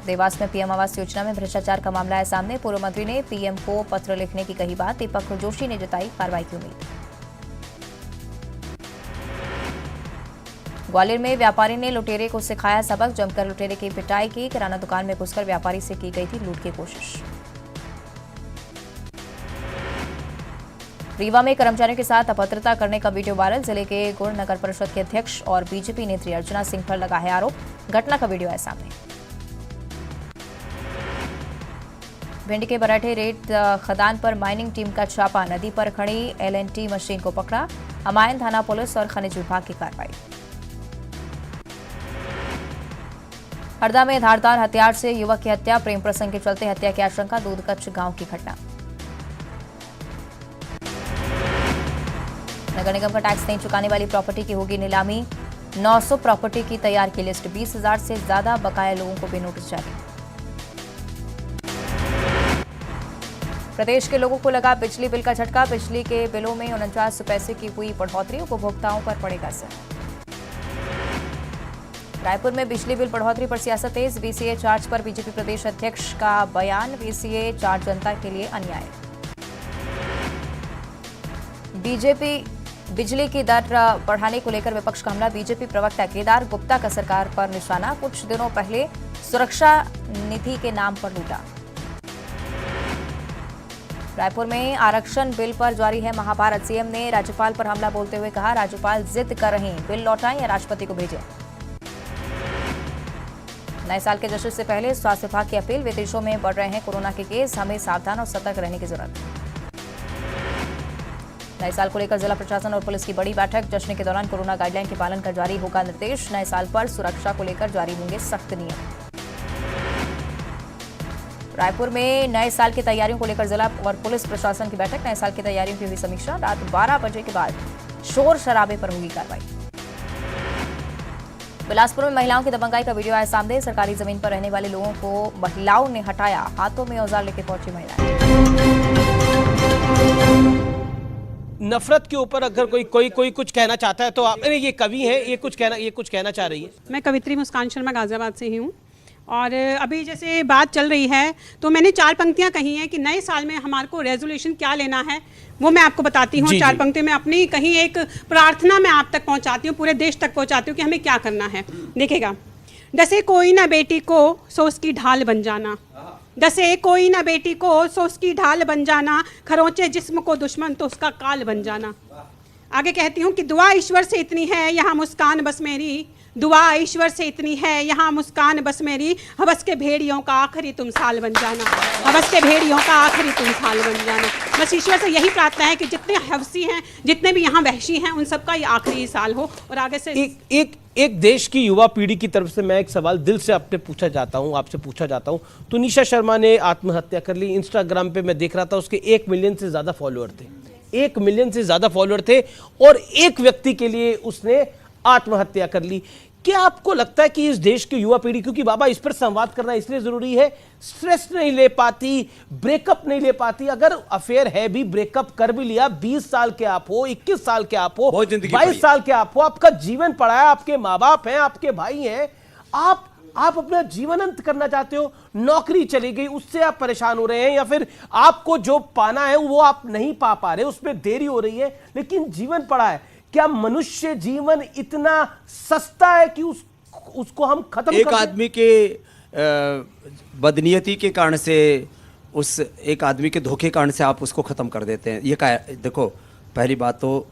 देवास में पीएम आवास योजना में भ्रष्टाचार का मामला है सामने। पूर्व मंत्री ने पीएम को पत्र लिखने की कही बात। दीपक जोशी ने जताई कार्रवाई की उम्मीद। ग्वालियर में व्यापारी ने लुटेरे को सिखाया सबक, जमकर लुटेरे की पिटाई की। किराना दुकान में घुसकर व्यापारी से की गई थी लूट की कोशिश। रीवा में कर्मचारियों के साथ अभद्रता करने का वीडियो वायरल। जिले के गुड़ नगर परिषद के अध्यक्ष और बीजेपी नेत्री अर्चना सिंह पर लगा है आरोप। घटना का वीडियो है सामने। भिंड के बराठे रेत खदान पर माइनिंग टीम का छापा। नदी पर खड़ी एलएनटी मशीन को पकड़ा। अमायन थाना पुलिस और खनिज विभाग की कार्रवाई। हरदा में धारदार हथियार से युवक की हत्या। प्रेम प्रसंग के चलते हत्या की आशंका। दूधकच्छ गांव की घटना। नगर निगम का टैक्स नहीं चुकाने वाली प्रॉपर्टी की होगी नीलामी। 900 प्रॉपर्टी की तैयार की लिस्ट। 20,000 से ज्यादा बकाया लोगों को भी नोटिस जारी। प्रदेश के लोगों को लगा बिजली बिल का झटका। बिजली के बिलों में 49 पैसे की हुई बढ़ोतरी। उपभोक्ताओं पर पड़ेगा असर। रायपुर में बिजली बिल बढ़ोतरी पर सियासत तेज। वीसीए चार्ज पर बीजेपी प्रदेश अध्यक्ष का बयान। वीसीए चार्ज जनता के लिए अन्याय। बीजेपी बिजली की दर बढ़ाने को लेकर विपक्ष का हमला। बीजेपी प्रवक्ता केदार गुप्ता का सरकार पर निशाना। कुछ दिनों पहले सुरक्षा निधि के नाम पर लूटा। रायपुर में आरक्षण बिल पर जारी है महाभारत। सीएम ने राज्यपाल पर हमला बोलते हुए कहा, राज्यपाल जिद कर रहे हैं, बिल लौटाएं या राष्ट्रपति को भेजें। नए साल के जश्न से पहले स्वास्थ्य विभाग की अपील। विदेशों में बढ़ रहे हैं कोरोना के केस, हमें सावधान और सतर्क रहने की जरूरत। नए साल को लेकर जिला प्रशासन और पुलिस की बड़ी बैठक। जश्न के दौरान कोरोना गाइडलाइन के पालन का जारी होगा निर्देश। नए साल पर सुरक्षा को लेकर जारी होंगे सख्त नियम। रायपुर में नए साल की तैयारियों को लेकर जिला और पुलिस प्रशासन की बैठक। नए साल की तैयारियों की हुई समीक्षा। रात 12 बजे के बाद शोर शराबे पर होगी कार्रवाई। बिलासपुर में महिलाओं की दबंगाई का वीडियो आया सामने। सरकारी जमीन पर रहने वाले लोगों को महिलाओं ने हटाया। हाथों में औजार लेकर पहुंची महिलाएं। नफरत के ऊपर अगर कोई कुछ कहना चाहता है तो आप, ये कवि है, ये कुछ कहना चाह रही है। मैं कवित्री मुस्कान शर्मा गाजियाबाद से ही हूँ। और अभी जैसे बात चल रही है तो मैंने 4 पंक्तियां कही हैं कि नए साल में हमारे को रेजोल्यूशन क्या लेना है, वो मैं आपको बताती हूँ। 4 पंक्तियों में अपनी कहीं एक प्रार्थना मैं आप तक पहुँचाती हूँ, पूरे देश तक पहुँचाती हूँ कि हमें क्या करना है। देखिएगा, जैसे कोई ना बेटी को सो उसकी ढाल बन जाना। जैसे कोई ना बेटी को सो उसकी ढाल बन जाना। खरोंचे जिस्म को दुश्मन तो उसका काल बन जाना। आगे कहती हूँ कि दुआ ईश्वर से इतनी है यहाँ मुस्कान बस मेरी। दुआ ईश्वर से इतनी है यहाँ मुस्कान बस मेरी। हवस के भेड़ियों का आखिरी तुम साल बन जाना। हवस के भेड़ियों का आखिरी तुम साल बन जाना। बस ईश्वर से यही प्रार्थना है कि जितने हवसी हैं, जितने भी यहाँ वहशी हैं, उन सबका ये आखिरी साल हो। और आगे से एक देश की युवा पीढ़ी की तरफ से मैं एक सवाल दिल से आपसे पूछा जाता हूँ। तुनिशा शर्मा ने आत्महत्या कर ली। इंस्टाग्राम पे मैं देख रहा था, उसके 1 मिलियन से ज्यादा फॉलोअर थे। 1 मिलियन से ज्यादा फॉलोअर थे और एक व्यक्ति के लिए उसने आत्महत्या कर ली। क्या आपको लगता है कि इस देश की युवा पीढ़ी, क्योंकि बाबा इस पर संवाद करना इसलिए जरूरी है, स्ट्रेस नहीं ले पाती, ब्रेकअप नहीं ले पाती। अगर अफेयर है भी, ब्रेकअप कर भी लिया, 20 साल के आप हो, 21 साल के आप हो, 22 साल के आप हो, आपका जीवन पड़ा है, आपके माँ बाप हैं, आपके भाई हैं, आप अपना जीवन अंत करना चाहते हो, नौकरी चली गई, उससे आप परेशान हो रहे हैं, या फिर आपको जो पाना है वो आप नहीं पा रहे, उसमें देरी हो रही है, लेकिन जीवन पड़ा है। क्या मनुष्य जीवन इतना सस्ता है कि उसको हम खत्म एक आदमी के बदनीयती के कारण से, उस एक आदमी के धोखे कारण से आप उसको खत्म कर देते हैं? ये देखो, पहली बात तो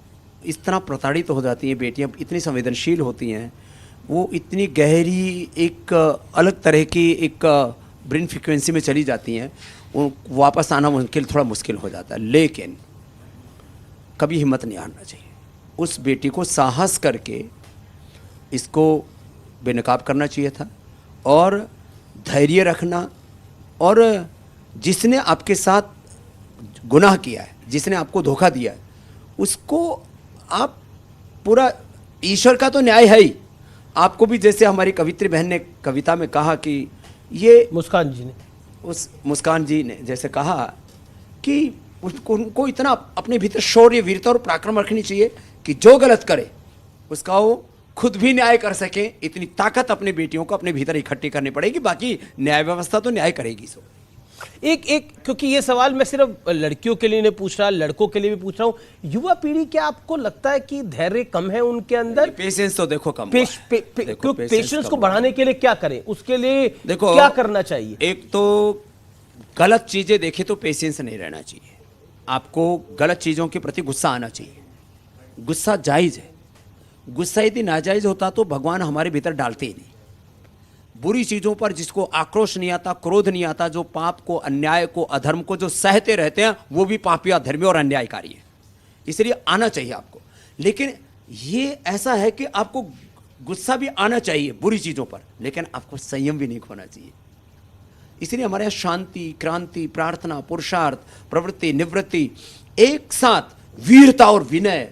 इस तरह प्रताड़ित हो जाती हैं बेटियां, इतनी संवेदनशील होती हैं, वो इतनी गहरी एक अलग तरह की एक ब्रेन फ्रिक्वेंसी में चली जाती हैं, वापस आना उनके लिए थोड़ा मुश्किल हो जाता है। लेकिन कभी हिम्मत नहीं हारना चाहिए। उस बेटी को साहस करके इसको बेनकाब करना चाहिए था, और धैर्य रखना, और जिसने आपके साथ गुनाह किया है, जिसने आपको धोखा दिया है, उसको आप पूरा ईश्वर का तो न्याय है ही। आपको भी जैसे हमारी कवित्री बहन ने कविता में कहा कि ये मुस्कान जी ने, उस मुस्कान जी ने जैसे कहा कि उनको इतना अपने भीतर शौर्य, वीरता और पराक्रम रखनी चाहिए कि जो गलत करे उसका वो खुद भी न्याय कर सके। इतनी ताकत अपने बेटियों को अपने भीतर इकट्ठी करनी पड़ेगी, बाकी न्याय व्यवस्था तो न्याय करेगी। सो एक क्योंकि ये सवाल मैं सिर्फ लड़कियों के लिए नहीं पूछ रहा, लड़कों के लिए भी पूछ रहा हूं। युवा पीढ़ी, क्या आपको लगता है कि धैर्य कम है उनके अंदर? पेशेंस तो देखो कम। पेशेंस को बढ़ाने के लिए क्या करें, उसके लिए देखो क्या करना चाहिए? एक तो गलत चीजें देखे तो पेशेंस नहीं रहना चाहिए। आपको गलत चीजों के प्रति गुस्सा आना चाहिए। गुस्सा जायज है। गुस्सा यदि नाजायज होता तो भगवान हमारे भीतर डालते ही नहीं। बुरी चीजों पर जिसको आक्रोश नहीं आता, क्रोध नहीं आता, जो पाप को, अन्याय को, अधर्म को जो सहते रहते हैं, वो भी पापी, अधर्मी और अन्यायकारी है। इसलिए आना चाहिए आपको। लेकिन ये ऐसा है कि आपको गुस्सा भी आना चाहिए बुरी चीजों पर, लेकिन आपको संयम भी नहीं खोना चाहिए। इसलिए हमारे यहाँ शांति, क्रांति, प्रार्थना, पुरुषार्थ, प्रवृत्ति, निवृत्ति, एक साथ वीरता और विनय,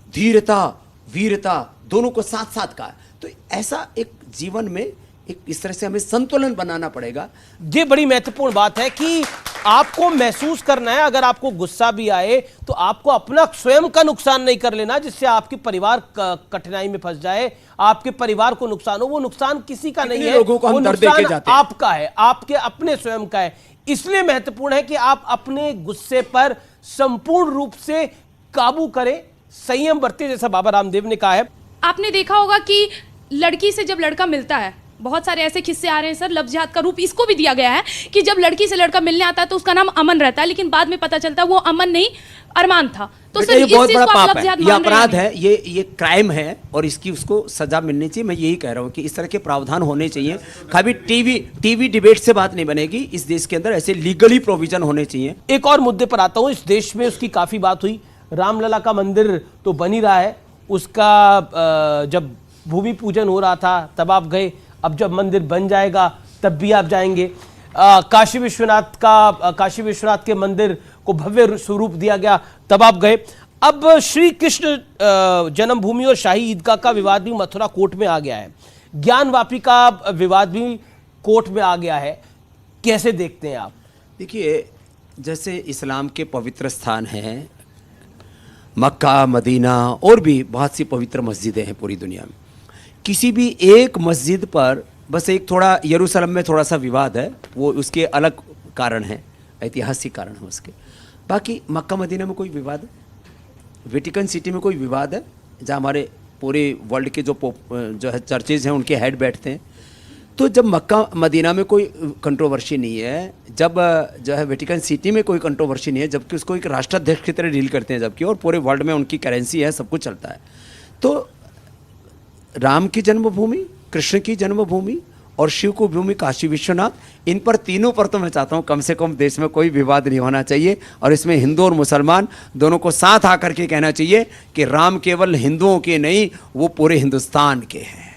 धीरता, वीरता दोनों को साथ साथ का। तो ऐसा एक जीवन में एक इस तरह से हमें संतुलन बनाना पड़ेगा। ये बड़ी महत्वपूर्ण बात है कि आपको महसूस करना है, अगर आपको गुस्सा भी आए तो आपको अपना स्वयं का नुकसान नहीं कर लेना, जिससे आपके परिवार कठिनाई में फंस जाए, आपके परिवार को नुकसान हो। वो नुकसान किसी का नहीं है, लोगों को हम दर्द देके जाते हैं। आपका है, आपके अपने स्वयं का है। इसलिए महत्वपूर्ण है कि आप अपने गुस्से पर संपूर्ण रूप से काबू करें, संयम बरते, जैसा बाबा रामदेव ने कहा है। आपने देखा होगा कि लड़की से जब लड़का मिलता है, बहुत सारे ऐसे किस्से आ रहे हैं सर, लफ्ज़ जिहाद का रूप इसको भी दिया गया है कि जब लड़की से लड़का मिलने आता है तो उसका नाम अमन रहता है, लेकिन बाद में पता चलता है वो अमन नहीं अरमान था। तो सर ये इस बहुत चीज बड़ा को आप पाप लफ्ज़ है, जिहाद ये मान रहे अपराध हैं? है, ये क्राइम है और इसकी उसको सजा मिलनी चाहिए। मैं यही कह रहा हूँ कि इस तरह के प्रावधान होने चाहिए। कभी टीवी डिबेट से बात नहीं बनेगी। इस देश के अंदर ऐसे लीगली प्रोविजन होने चाहिए। एक और मुद्दे पर आता हूं। इस देश में उसकी काफी बात हुई। रामलला का मंदिर तो बन ही रहा है, उसका जब भूमि पूजन हो रहा था तब आप गए, अब जब मंदिर बन जाएगा तब भी आप जाएंगे। काशी विश्वनाथ के मंदिर को भव्य स्वरूप दिया गया, तब आप गए। अब श्री कृष्ण जन्मभूमि और शाही ईदगाह का विवाद भी मथुरा कोर्ट में आ गया है, ज्ञानवापी का विवाद भी कोर्ट में आ गया है। कैसे देखते हैं आप? देखिए, जैसे इस्लाम के पवित्र स्थान हैं, मक्का, मदीना और भी बहुत सी पवित्र मस्जिदें हैं पूरी दुनिया में। किसी भी एक मस्जिद पर बस एक थोड़ा यरूशलेम में थोड़ा सा विवाद है, वो उसके अलग कारण है, ऐतिहासिक कारण है उसके। बाकी मक्का मदीना में कोई विवाद है, वेटिकन सिटी में कोई विवाद है, जहाँ हमारे पूरे वर्ल्ड के जो है चर्चेज हैं उनके हेड बैठते हैं। तो जब मक्का मदीना में कोई कंट्रोवर्सी नहीं है, जब जो है वेटिकन सिटी में कोई कंट्रोवर्सी नहीं है, जबकि उसको एक राष्ट्राध्यक्ष की तरह डील करते हैं, जबकि और पूरे वर्ल्ड में उनकी करेंसी है, सब कुछ चलता है। तो राम की जन्मभूमि, कृष्ण की जन्मभूमि और शिव को भूमि काशी विश्वनाथ, इन पर तीनों पर तो मैं चाहता हूँ कम से कम देश में कोई विवाद नहीं होना चाहिए। और इसमें हिंदू और मुसलमान दोनों को साथ आकर के कहना चाहिए कि राम केवल हिंदुओं के नहीं, वो पूरे हिंदुस्तान के हैं।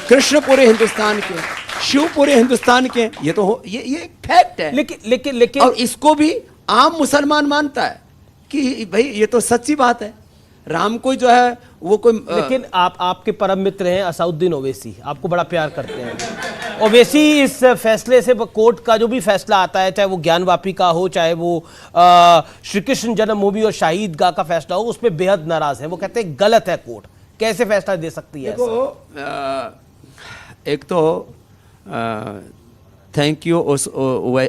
कृष्ण पूरे हिंदुस्तान के, शिव पूरे हिंदुस्तान के। ये तो ये फैक्ट है। लेकिन और इसको भी आम मुसलमान मानता है कि भाई ये तो सच्ची बात है। राम को जो है वो कोई लेकिन आपके परम मित्र हैं असउद्दीन ओवैसी, आपको बड़ा प्यार करते हैं। ओवैसी इस फैसले से, कोर्ट का जो भी फैसला आता है, चाहे वो ज्ञानवापी का हो, चाहे वो श्री कृष्ण जन्मभूमि और शाही ईदगाह का फैसला हो, उसमें बेहद नाराज है। वो कहते हैं गलत है कोर्ट, कैसे फैसला दे सकती है? देखो, एक तो थैंक यू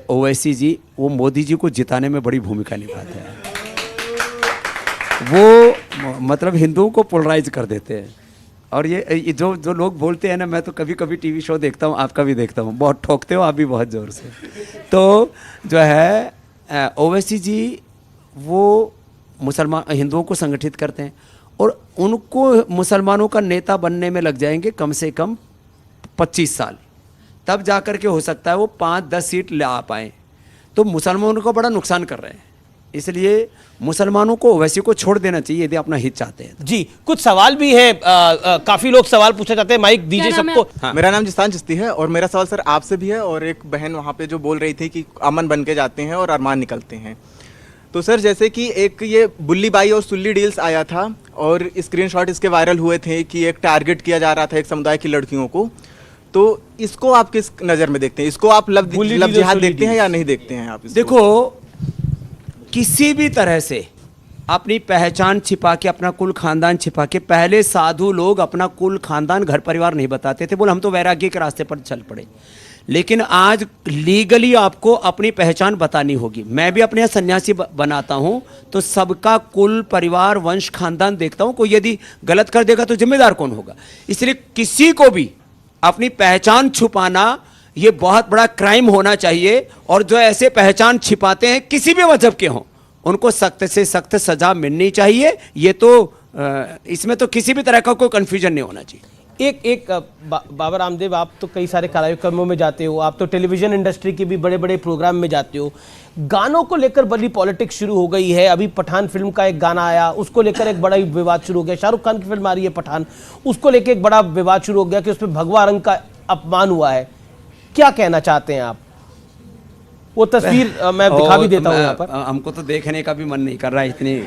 ओवैसी जी, वो मोदी जी को जिताने में बड़ी भूमिका निभाते हैं। वो मतलब हिंदुओं को पोलराइज कर देते हैं। और ये जो लोग बोलते हैं ना, मैं तो कभी कभी टीवी शो देखता हूँ, आपका भी देखता हूँ, बहुत ठोकते हो आप भी बहुत ज़ोर से। तो जो है ओवैसी जी वो हिंदुओं को संगठित करते हैं और उनको मुसलमानों का नेता बनने में लग जाएंगे कम से कम 25 साल, तब जा कर के हो सकता है वो 5-10 सीट ला पाएँ। तो मुसलमानों को बड़ा नुकसान कर रहे हैं, इसलिए मुसलमानों को ओवैसी को छोड़ देना चाहिए यदि अपना हित चाहते हैं। जी, कुछ सवाल भी है, काफी लोग सवाल पूछना चाहते हैं, माइक दीजिए सबको। हाँ। मेरा नाम जिस्तान चिश्ती है और मेरा सवाल सर आपसे भी है, और एक बहन वहाँ पे जो बोल रही थी कि अमन बन के जाते हैं और अरमान निकलते हैं। तो सर जैसे कि एक ये बुल्ली बाई और सुल्ली डील्स आया था और स्क्रीनशॉट इसके वायरल हुए थे कि एक टारगेट किया जा रहा था एक समुदाय की लड़कियों को, तो इसको आप किस नज़र में देखते हैं? इसको आप लव जिहाद देखते हैं या नहीं देखते हैं आप इसको? देखो, किसी भी तरह से अपनी पहचान छिपा के, अपना कुल खानदान छिपा के, पहले साधु लोग अपना कुल खानदान घर परिवार नहीं बताते थे, बोले हम तो वैराग्य के रास्ते पर चल पड़े। लेकिन आज लीगली आपको अपनी पहचान बतानी होगी। मैं भी अपने यहाँ सन्यासी बनाता हूँ तो सबका कुल परिवार वंश खानदान देखता हूँ, कोई यदि गलत कर देगा तो जिम्मेदार कौन होगा। इसलिए किसी को भी अपनी पहचान छुपाना ये बहुत बड़ा क्राइम होना चाहिए, और जो ऐसे पहचान छिपाते हैं किसी भी मजहब के हों उनको सख्त से सख्त सजा मिलनी चाहिए। ये तो इसमें तो किसी भी तरह का कोई कंफ्यूजन नहीं होना चाहिए। एक बाबा रामदेव, आप तो कई सारे कार्यक्रमों में जाते हो, आप तो टेलीविजन इंडस्ट्री के भी बड़े बड़े प्रोग्राम में जाते हो, गानों को लेकर बड़ी पॉलिटिक्स शुरू हो गई है। अभी पठान फिल्म का एक गाना आया, उसको लेकर एक बड़ा विवाद शुरू हो गया। शाहरुख खान की फिल्म आ रही है पठान, उसको लेकर एक बड़ा विवाद शुरू हो गया कि उसमें भगवा रंग का अपमान हुआ है। क्या कहना चाहते हैं आप? वो तस्वीर मैं दिखा भी देता हूँ यहाँ पर। हमको तो देखने का भी मन नहीं कर रहा है, इतनी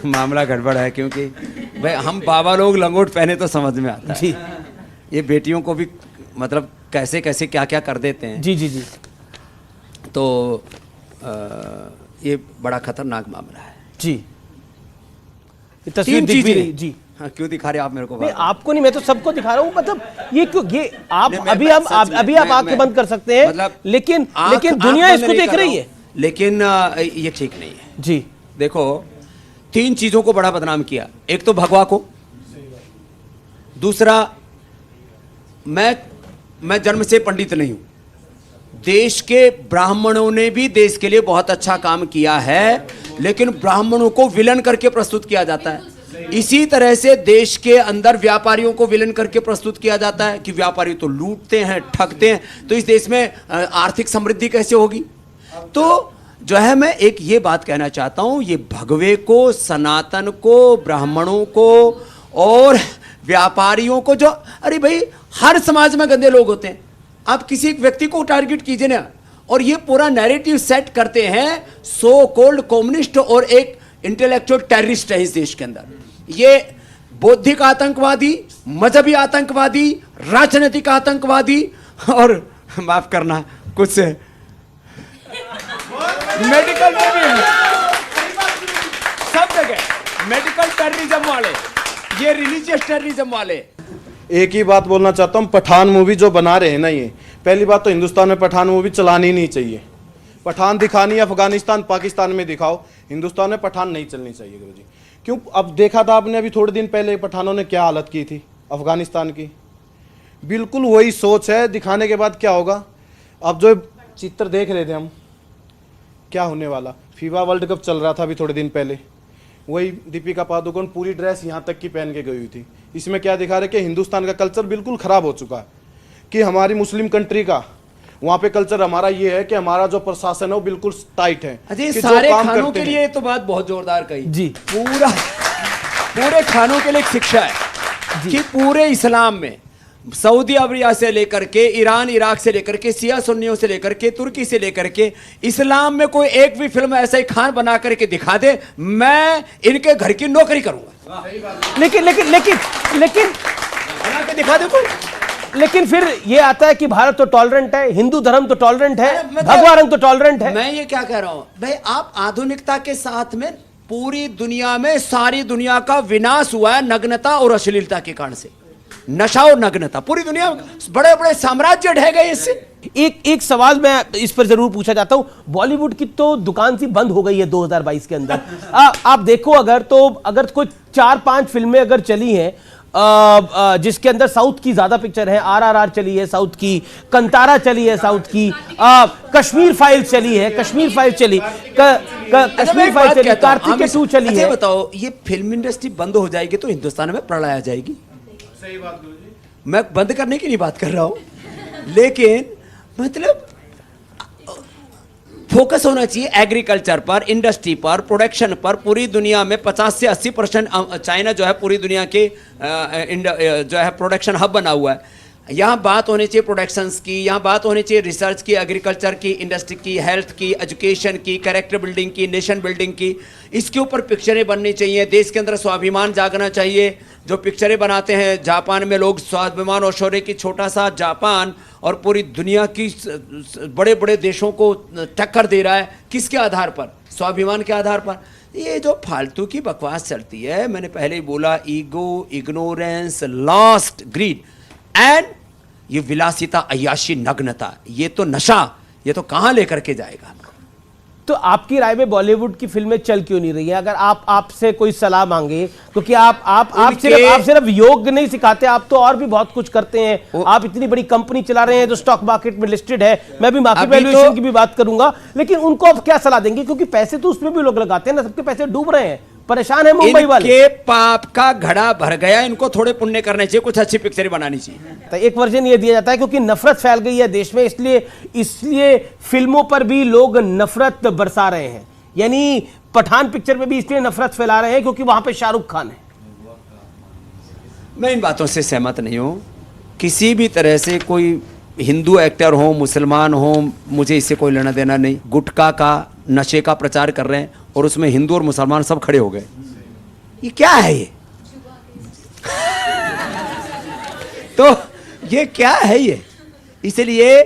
मामला गड़बड़ है, क्योंकि भाई हम बाबा लोग लंगोट पहने तो समझ में आता है जी। ये बेटियों को भी मतलब कैसे कैसे क्या क्या कर देते हैं। जी जी जी। तो ये बड़ा खतरनाक मामला है जी। ये तस्वीर दिख भी रही जी। हाँ, क्यों दिखा रहे आप मेरे को? नहीं, आपको नहीं, मैं तो सबको दिखा रहा हूँ। मतलब ये क्यों, ये आप नहीं, अभी आप आंखें बंद कर सकते हैं, मतलब लेकिन दुनिया इसको देख रही है। लेकिन ये ठीक नहीं है जी। देखो, 3 चीजों को बड़ा बदनाम किया। एक तो भगवा को, दूसरा मैं जन्म से पंडित नहीं हूं, देश के ब्राह्मणों ने भी देश के लिए बहुत अच्छा काम किया है, लेकिन ब्राह्मणों को विलन करके प्रस्तुत किया जाता है। इसी तरह से देश के अंदर व्यापारियों को विलन करके प्रस्तुत किया जाता है कि व्यापारी तो लूटते हैं, ठगते हैं, तो इस देश में आर्थिक समृद्धि कैसे होगी? तो जो है, मैं एक ये बात कहना चाहता हूं, ये भगवे को, सनातन को, ब्राह्मणों को और व्यापारियों को, जो अरे भाई हर समाज में गंदे लोग होते हैं, आप किसी एक व्यक्ति को टारगेट कीजिए ना, और ये पूरा नैरेटिव सेट करते हैं सो कॉल्ड कम्युनिस्ट और एक इंटेलेक्चुअल टेररिस्ट है इस देश के अंदर। ये बौद्धिक आतंकवादी, मजहबी आतंकवादी, राजनीतिक आतंकवादी और माफ करना कुछ मेडिकल में भी है, सब जगह मेडिकल टेररिज्म वाले, ये रिलीजियस टेररिज्म वाले। एक ही बात बोलना चाहता हूँ, पठान मूवी जो बना रहे हैं ना, ये पहली बात तो हिंदुस्तान में पठान मूवी चलानी नहीं चाहिए। पठान दिखानी अफगानिस्तान पाकिस्तान में दिखाओ, हिंदुस्तान में पठान नहीं चलनी चाहिए गुरुजी। क्यों? अब देखा था आपने अभी थोड़े दिन पहले पठानों ने क्या हालत की थी अफगानिस्तान की। बिल्कुल वही सोच है, दिखाने के बाद क्या होगा। अब जो चित्र देख रहे थे हम, क्या होने वाला। फीफा वर्ल्ड कप चल रहा था अभी थोड़े दिन पहले, वही दीपिका पादुकोण पूरी ड्रेस यहाँ तक की पहन के गई हुई थी। इसमें क्या दिखा रहे कि हिंदुस्तान का कल्चर बिल्कुल ख़राब हो चुका है, कि हमारी मुस्लिम कंट्री का वहाँ पे कल्चर हमारा ये है कि हमारा जो प्रशासन है वो बिल्कुल टाइट है। अजय, सारे खानों के लिए तो बात बहुत जोरदार कही जी। पूरे खानों के लिए एक शिक्षा है कि पूरे इस्लाम में सऊदी अरबिया से लेकर के ईरान इराक से लेकर के शिया सुन्नियों से लेकर के तुर्की से लेकर के इस्लाम में कोई एक भी फिल्म ऐसा ही खान बना करके दिखा दे, मैं इनके घर की नौकरी करूंगा। लेकिन लेकिन लेकिन लेकिन बना के दिखा दे कोई। लेकिन फिर ये आता है कि भारत तो टॉलरेंट है, हिंदू धर्म तो टॉलरेंट है, मतलब भगवा रंग तो टॉलरेंट है। मैं ये क्या कह रहा हूं भाई, आप आधुनिकता के साथ में पूरी दुनिया में सारी दुनिया का विनाश हुआ है नग्नता और अश्लीलता के कारण से। नशा और नग्नता, पूरी दुनिया में बड़े बड़े साम्राज्य ढह गए इससे। एक सवाल मैं इस पर जरूर पूछा चाहता हूं, बॉलीवुड की तो दुकान सी बंद हो गई है 2022 के अंदर। आप देखो, अगर कोई 4-5 फिल्में अगर चली हैं जिसके अंदर साउथ की ज्यादा पिक्चर है, RRR चली है साउथ की, कंतारा चली है साउथ की, कश्मीर फाइल चली है, कश्मीर फाइल चली, कार्तिक के 2 चली है। बताओ, ये फिल्म इंडस्ट्री बंद हो जाएगी तो हिंदुस्तान में प्रलय आ जाएगी। सही बात गुरुजी। मैं बंद करने की नहीं बात कर रहा हूं, लेकिन मतलब फोकस होना चाहिए एग्रीकल्चर पर, इंडस्ट्री पर, प्रोडक्शन पर। पूरी दुनिया में 50 से 80% चाइना जो है पूरी दुनिया के जो है प्रोडक्शन हब बना हुआ है। यहाँ बात होनी चाहिए प्रोडक्शंस की, यहाँ बात होनी चाहिए रिसर्च की, एग्रीकल्चर की, इंडस्ट्री की, हेल्थ की, एजुकेशन की, कैरेक्टर बिल्डिंग की, नेशन बिल्डिंग की। इसके ऊपर पिक्चरें बननी चाहिए। देश के अंदर स्वाभिमान जागना चाहिए। जो पिक्चरें बनाते हैं, जापान में लोग स्वाभिमान और शौर्य की, छोटा सा जापान और पूरी दुनिया की बड़े बड़े देशों को टक्कर दे रहा है। किसके आधार पर? स्वाभिमान के आधार पर। ये जो फालतू की बकवास चलती है, मैंने पहले ही बोला, ego, ignorance, lost, grid and ये विलासिता, अय्याशी, नग्नता, ये तो नशा, ये तो कहां लेकर के जाएगा हमको। तो आपकी राय में बॉलीवुड की फिल्में चल क्यों नहीं रही है? अगर आपसे कोई सलाह मांगे, क्योंकि आप सिर्फ योग नहीं सिखाते, आप तो और भी बहुत कुछ करते हैं। आप इतनी बड़ी कंपनी चला रहे हैं जो स्टॉक मार्केट में लिस्टेड है। मैं भी मार्केट वैल्यूएशन की भी बात करूंगा, लेकिन उनको आप क्या सलाह देंगे? क्योंकि पैसे तो उसमें भी लोग लगाते हैं ना, सबके पैसे डूब रहे हैं, परेशान है मुंबई वाले। इनके पाप का घड़ा भर गया, इनको थोड़े पुण्य करने चाहिए, कुछ अच्छी पिक्चरें बनानी चाहिए। तो एक वर्जन ये दिया जाता है क्योंकि नफरत फैल गई है देश में, इसलिए फिल्मों पर भी लोग नफरत बरसा रहे हैं। यानी पठान पिक्चर में भी इसलिए नफरत फैला रहे हैं क्योंकि वहां पे शाहरुख खान है। मैं इन बातों से सहमत नहीं हूं। किसी भी तरह से कोई हिंदू एक्टर हो, मुसलमान हो, मुझे इससे कोई लेना देना नहीं। गुटखा का, नशे का प्रचार कर रहे हैं और उसमें हिंदू और मुसलमान सब खड़े हो गए। ये क्या है ये? तो ये क्या है ये? इसलिए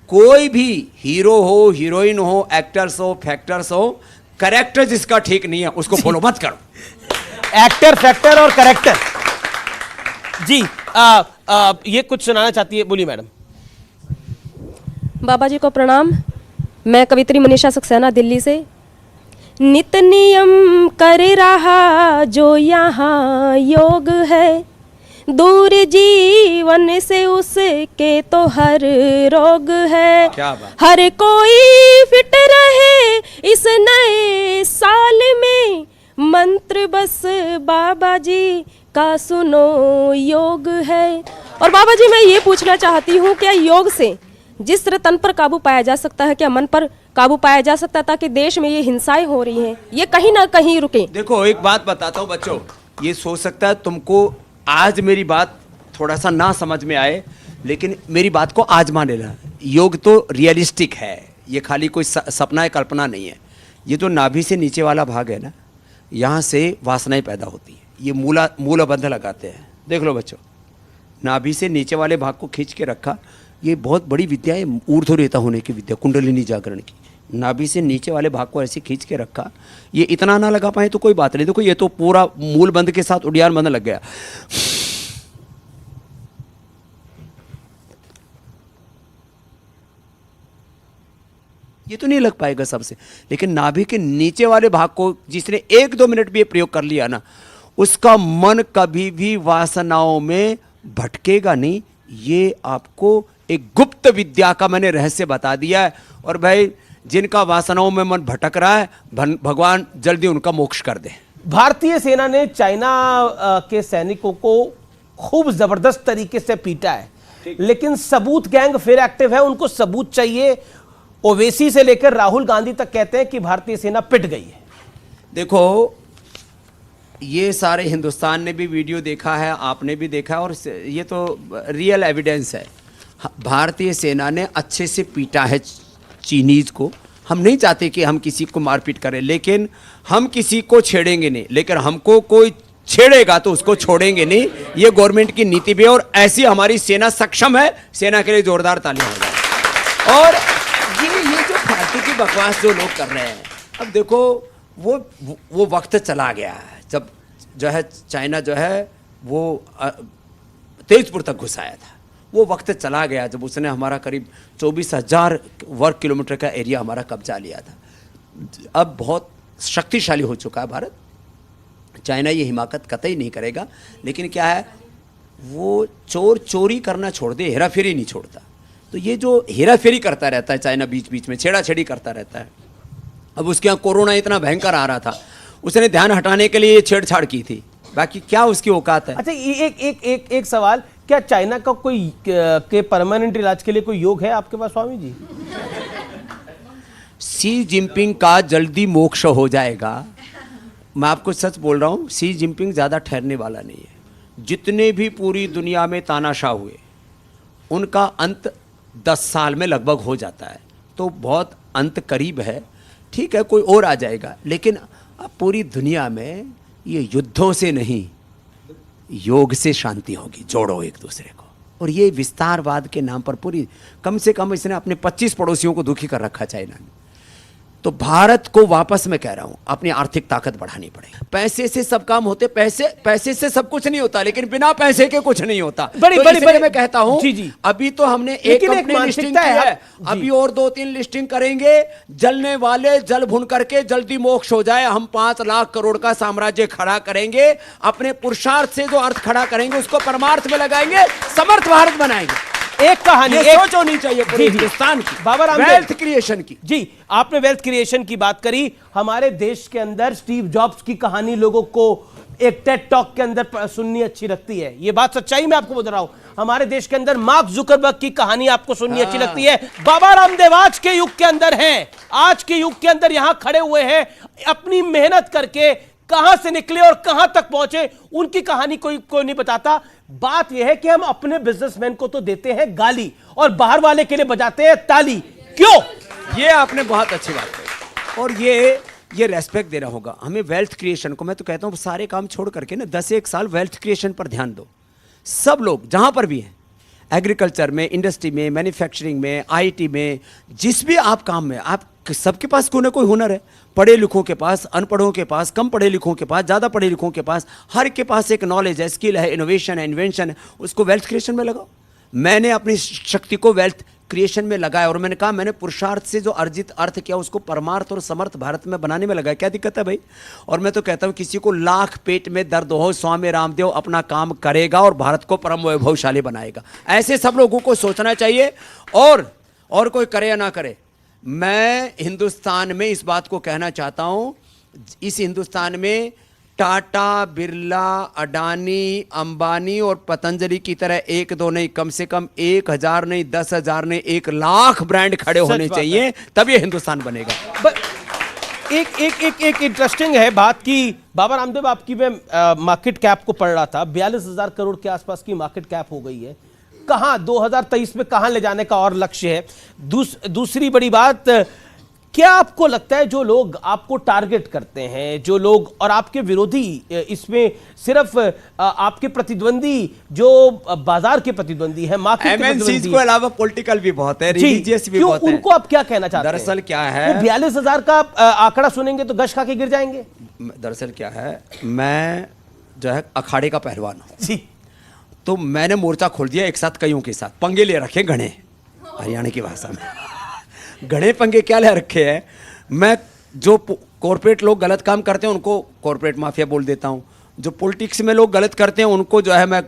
कोई भी हीरो हो, हीरोइन हो, एक्टर्स हो, फैक्टर्स हो, करेक्टर जिसका ठीक नहीं है उसको फॉलो मत करो। एक्टर, फैक्टर और करेक्टर। जी ये कुछ सुनाना चाहती है, बोलिए मैडम। बाबा जी को प्रणाम। मैं कवित्री मनीषा सक्सेना, दिल्ली से। नित नियम कर रहा जो यहाँ योग है, दूर जीवन से उसके तो हर रोग है। क्या बात। हर कोई फिट रहे इस नए साल में, मंत्र बस बाबा जी का सुनो योग है। और बाबा जी, मैं ये पूछना चाहती हूँ, क्या योग से जिस तरह तन पर काबू पाया जा सकता है, क्या मन पर काबू पाया जा सकता है, ताकि देश में ये हिंसाएं हो रही हैं ये कहीं ना कहीं रुके? देखो, एक बात बताता हूँ बच्चों, ये सोच सकता है तुमको आज मेरी बात थोड़ा सा ना समझ में आए, लेकिन मेरी बात को आजमा लेना। योग तो रियलिस्टिक है, ये खाली कोई सपना है, कल्पना नहीं है। ये जो नाभि से नीचे वाला भाग है ना, यहाँ से वासनाएं पैदा होती है। ये मूलाबंध लगाते हैं। देख लो बच्चों, नाभि से नीचे वाले भाग को खींच के रखा। ये बहुत बड़ी विद्या है, ऊर्ध्वरेता होने की विद्या, कुंडलिनी जागरण की। नाभि से नीचे वाले भाग को ऐसे खींच के रखा। ये इतना ना लगा पाए तो कोई बात नहीं। देखो, ये तो पूरा मूल बंध के साथ उड़ियान बंध लग गया। ये तो नहीं लग पाएगा सबसे, लेकिन नाभि के नीचे वाले भाग को जिसने 1-2 मिनट भी ये प्रयोग कर लिया ना, उसका मन कभी भी वासनाओं में भटकेगा नहीं। ये आपको एक गुप्त विद्या का मैंने रहस्य बता दिया है। और भाई, जिनका वासनाओं में मन भटक रहा है, भगवान जल्दी उनका मोक्ष कर दे। भारतीय सेना ने चाइना के सैनिकों को खूब जबरदस्त तरीके से पीटा है, लेकिन सबूत गैंग फिर एक्टिव है। उनको सबूत चाहिए। ओवैसी से लेकर राहुल गांधी तक कहते हैं कि भारतीय सेना पिट गई है। देखो, ये सारे हिंदुस्तान ने भी वीडियो देखा है, आपने भी देखा है, और ये तो रियल एविडेंस है। भारतीय सेना ने अच्छे से पीटा है चीनीज को। हम नहीं चाहते कि हम किसी को मारपीट करें, लेकिन हम किसी को छेड़ेंगे नहीं, लेकिन हमको कोई छेड़ेगा तो उसको छोड़ेंगे नहीं। ये गवर्नमेंट की नीति भी है और ऐसी हमारी सेना सक्षम है। सेना के लिए जोरदार तालियां हो जाए। और ये जो फालतू की बकवास जो लोग कर रहे हैं, अब देखो, वो वक्त चला गया है जब जो है चाइना जो है वो तेजपुर तक घुस आया था। वो वक्त चला गया जब उसने हमारा करीब 24,000 वर्ग किलोमीटर का एरिया हमारा कब्जा लिया था। अब बहुत शक्तिशाली हो चुका है भारत। चाइना ये हिमाकत कतई नहीं करेगा, लेकिन क्या है, वो चोर चोरी करना छोड़ दे, हेरा फेरी नहीं छोड़ता। तो ये जो हेरा फेरी करता रहता है चाइना, बीच बीच में छेड़ा-छेड़ी करता रहता है। अब उसके यहाँ कोरोना इतना भयंकर आ रहा था, उसने ध्यान हटाने के लिए छेड़छाड़ की थी, बाकी क्या उसकी औकात है। अच्छा, एक सवाल, क्या चाइना का कोई के परमानेंट इलाज के लिए कोई योग है आपके पास स्वामी जी? शी जिनपिंग का जल्दी मोक्ष हो जाएगा। मैं आपको सच बोल रहा हूँ, शी जिनपिंग ज़्यादा ठहरने वाला नहीं है। जितने भी पूरी दुनिया में तानाशाह हुए, उनका अंत 10 साल में लगभग हो जाता है, तो बहुत अंत करीब है। ठीक है, कोई और आ जाएगा, लेकिन अब पूरी दुनिया में ये युद्धों से नहीं, योग से शांति होगी। जोड़ो एक दूसरे को। और ये विस्तारवाद के नाम पर पूरी, कम से कम इसने अपने 25 पड़ोसियों को दुखी कर रखा चाइना ने। तो भारत को वापस मैं कह रहा हूं, अपनी आर्थिक ताकत बढ़ानी पड़ेगी। पैसे से सब काम होते, पैसे से सब कुछ नहीं होता, लेकिन बिना पैसे के कुछ नहीं होता। बड़ी मैं कहता हूं, जी जी, अभी तो हमने एक कंपनी लिस्टिंग की है, अभी और 2-3 लिस्टिंग करेंगे। जलने वाले जल भुन करके जल्दी मोक्ष हो जाए। हम 5 लाख करोड़ का साम्राज्य खड़ा करेंगे, अपने पुरुषार्थ से जो अर्थ खड़ा करेंगे उसको परमार्थ में लगाएंगे, समर्थ भारत बनाएंगे। एक कहानी सोच होनी चाहिए पूरे हिंदुस्तान की, बाबा रामदेव, वेल्थ क्रिएशन की। जी, आपने वेल्थ क्रिएशन की बात करी। हमारे देश के अंदर स्टीव जॉब्स की कहानी लोगों को एक टेड टॉक के अंदर सुननी अच्छी लगती है। ये बात सच्चाई मैं आपको बता रहा हूं। हमारे देश के अंदर मार्क जुकरबर्ग की कहानी आपको सुननी अच्छी लगती है। बाबा रामदेव आज के युग के अंदर हैं, आज के युग के अंदर यहां खड़े हुए हैं, अपनी मेहनत करके कहां से निकले और कहां तक पहुंचे, उनकी कहानी कोई नहीं बताता। बात यह है कि हम अपने बिजनेसमैन को तो देते हैं गाली और बाहर वाले के लिए बजाते हैं ताली। क्यों? ये आपने बहुत अच्छी बात कही, और ये रेस्पेक्ट देना होगा हमें वेल्थ क्रिएशन को। मैं तो कहता हूं सारे काम छोड़ करके ना 10-1 साल वेल्थ क्रिएशन पर ध्यान दो। सब लोग जहां पर भी हैं, एग्रीकल्चर में, इंडस्ट्री में, मैन्युफैक्चरिंग में, आईटी में, जिस भी आप काम में, आप सबके पास कोई ना कोई हुनर है। पढ़े लिखों के पास, अनपढ़ों के पास, कम पढ़े लिखों के पास, ज़्यादा पढ़े लिखों के पास, हर के पास एक नॉलेज है, स्किल है, इनोवेशन है, इन्वेंशन है। उसको वेल्थ क्रिएशन में लगाओ। मैंने अपनी शक्ति को वेल्थ क्रिएशन में लगाया, और मैंने कहा मैंने पुरुषार्थ से जो अर्जित अर्थ किया उसको परमार्थ और समर्थ भारत में बनाने में लगाया। क्या दिक्कत है भाई? और मैं तो कहता हूँ किसी को लाख पेट में दर्द हो, स्वामी रामदेव अपना काम करेगा और भारत को परम वैभवशाली बनाएगा। ऐसे सब लोगों को सोचना चाहिए, और कोई करे या ना करे। मैं हिंदुस्तान में इस बात को कहना चाहता हूं, इस हिंदुस्तान में टाटा, बिरला, अडानी, अंबानी और पतंजलि की तरह 1-2 नहीं, कम से कम 1000 नहीं, 10,000 नहीं, 1 लाख ब्रांड खड़े होने चाहिए, तब ये हिंदुस्तान बनेगा। एक इंटरेस्टिंग है बात की बाबा रामदेव, आपकी मैं मार्केट कैप को पढ़ रहा था, 42,000 करोड़ के आसपास की मार्केट कैप हो गई है। कहां 2023 में कहां ले जाने का और लक्ष्य है? दूसरी बड़ी बात, क्या आपको लगता है जो लोग आपको टारगेट करते हैं, जो लोग और आपके विरोधी, इसमें सिर्फ आपके प्रतिद्वंदी जो बाजार के प्रतिद्वंदी है, मार्केट के प्रतिद्वंदी को अलावा पॉलिटिकल भी बहुत है, रिलीजियस भी बहुत है, उनको आप क्या कहना चाहते हैं? दरअसल क्या है, 42,000 का आंकड़ा सुनेंगे तो गश खा के गिर जाएंगे। दरअसल क्या है, मैं जो है अखाड़े का पहलवान हूं जी, तो मैंने मोर्चा खोल दिया एक साथ कईयों के साथ, पंगे ले रखे घने, हरियाणा की भाषा में घने पंगे क्या ले रखे हैं। मैं जो कॉर्पोरेट लोग गलत काम करते हैं उनको कॉर्पोरेट माफिया बोल देता हूं, जो पॉलिटिक्स में लोग गलत करते हैं उनको जो है मैं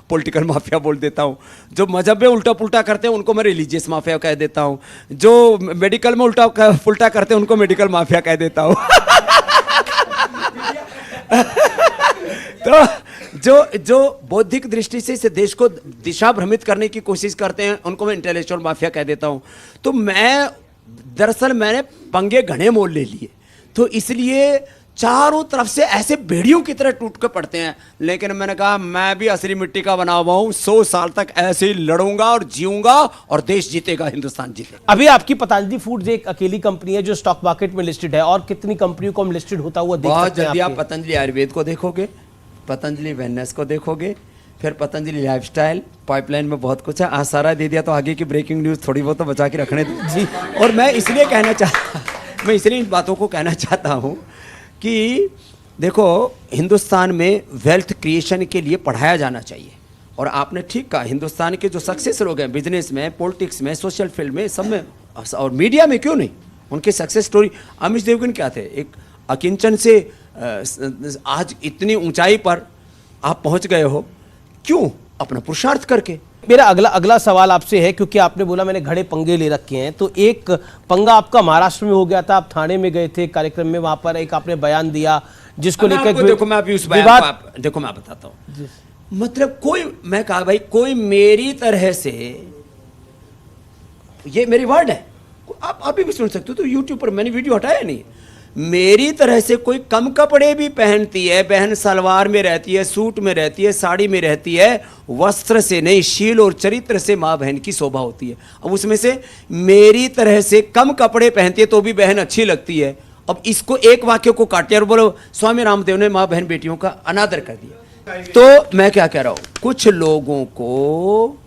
पॉलिटिकल माफिया बोल देता हूं, जो मजहब में उल्टा पुल्टा करते हैं उनको मैं रिलीजियस माफिया कह देता हूं, जो मेडिकल में उल्टा पुल्टा करते हैं उनको मेडिकल माफिया कह देता हूं। तो जो बौद्धिक दृष्टि से इस देश को दिशा भ्रमित करने की कोशिश करते हैं उनको मैं इंटेलेक्चुअल माफिया कह देता हूं। तो मैंने पंगे घने मोल ले लिए, तो इसलिए चारों तरफ से ऐसे भेड़ियों की तरह टूट के पड़ते हैं। लेकिन मैंने कहा मैं भी असली मिट्टी का बना हुआ हूं, 100 साल तक ऐसे ही लड़ूंगा और जीऊंगा और देश जीतेगा, हिंदुस्तान जीतेगा। अभी आपकी पतंजलि फूड्स एक अकेली कंपनी है जो स्टॉक मार्केट में लिस्टेड है, और कितनी कंपनियों को हम लिस्टेड होता हुआ देख सकते हैं? बहुत जल्दी आप पतंजलि आयुर्वेद को देखोगे, पतंजलि वेलनेस को देखोगे, फिर पतंजलि लाइफस्टाइल, पाइपलाइन में बहुत कुछ है। आज सारा दे दिया तो आगे की ब्रेकिंग न्यूज़ थोड़ी बहुत तो बचा के रखने दो जी। और मैं इसलिए इन बातों को कहना चाहता हूँ कि देखो, हिंदुस्तान में वेल्थ क्रिएशन के लिए पढ़ाया जाना चाहिए। और आपने ठीक कहा, हिंदुस्तान के जो सक्सेस लोग हैं बिजनेस में, पॉलिटिक्स में, सोशल फील्ड में, सब में, और मीडिया में, क्यों नहीं, उनके सक्सेस स्टोरी। अमित देवगन क्या थे, एक अकिंचन से आज इतनी ऊंचाई पर आप पहुंच गए हो, क्यों? अपना पुरुषार्थ करके। मेरा अगला सवाल आपसे है, क्योंकि आपने बोला मैंने घड़े पंगे ले रखे हैं, तो एक पंगा आपका महाराष्ट्र में हो गया था, आप थाने में गए थे कार्यक्रम में, वहां पर एक आपने बयान दिया जिसको लेकर देखो मैं अभी उस बयान को देखो मैं बताता हूं। मतलब मैं कहा भाई कोई मेरी तरह से, ये मेरी वर्ड है, आप अभी भी सुन सकते हो, तो यूट्यूब पर मैंने वीडियो हटाया नहीं, मेरी तरह से कोई कम कपड़े भी पहनती है, बहन सलवार में रहती है, सूट में रहती है, साड़ी में रहती है, वस्त्र से नहीं शील और चरित्र से माँ बहन की शोभा होती है। अब उसमें से मेरी तरह से कम कपड़े पहनती है तो भी बहन अच्छी लगती है। अब इसको एक वाक्य को काटे और बोलो स्वामी रामदेव ने माँ बहन बेटियों का अनादर कर दिया। तो मैं क्या कह रहा हूं, कुछ लोगों को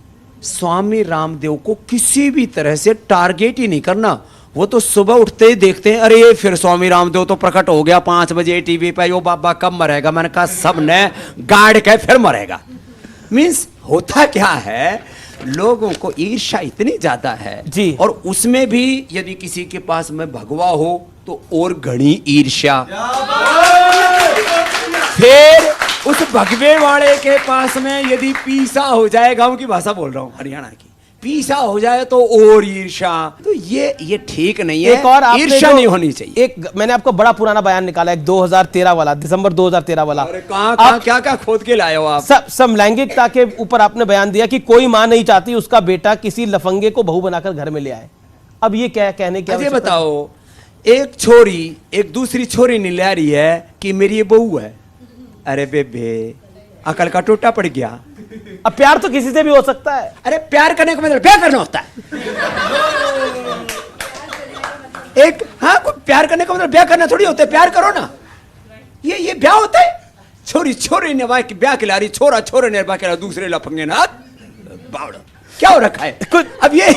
स्वामी रामदेव को किसी भी तरह से टारगेट ही नहीं करना। वो तो सुबह उठते ही देखते हैं, अरे फिर स्वामी रामदेव तो प्रकट हो गया 5 बजे टीवी पे, यो बाबा कब मरेगा। मैंने कहा सब ने गाड़ के फिर मरेगा। मीन्स होता क्या है, लोगों को ईर्ष्या इतनी ज्यादा है जी। और उसमें भी यदि किसी के पास में भगवा हो तो और घनी ईर्ष्या। फिर उस भगवे वाले के पास में यदि पीसा हो जाए, गांव की भाषा बोल रहा हूं, हरियाणा की, पीसा हो जाए तो और ईर्ष्या। तो ये ठीक नहीं है। एक और ईर्ष्या नहीं होनी चाहिए। एक मैंने आपको बड़ा पुराना बयान निकाला है, 2013 वाला, दिसंबर 2013 वाला। कहां क्या खोद के लाए हो आप? समलैंगिकता के ऊपर आपने बयान दिया कि कोई मां नहीं चाहती उसका बेटा किसी लफंगे को बहू बनाकर घर में ले आए। अब ये क्या कहने की आवश्यकता? बताओ, एक छोरी एक दूसरी छोरी नहीं ले रही है कि मेरी ये बहू है। अरे बेबे, अकल का टोटा पड़ गया। अब प्यार तो किसी से भी हो सकता है। अरे प्यार करने का मतलब प्यार करना होता है। एक प्यार करने का मतलब ब्याह करना थोड़ी होता है। प्यार करो ना, ये ब्याह होता है। छोरी ने ब्याह खिला रही, छोरा ने ब्याह खिला, दूसरे लफंगे ना बावड़ा क्या हो रखा है कुछ। अब ये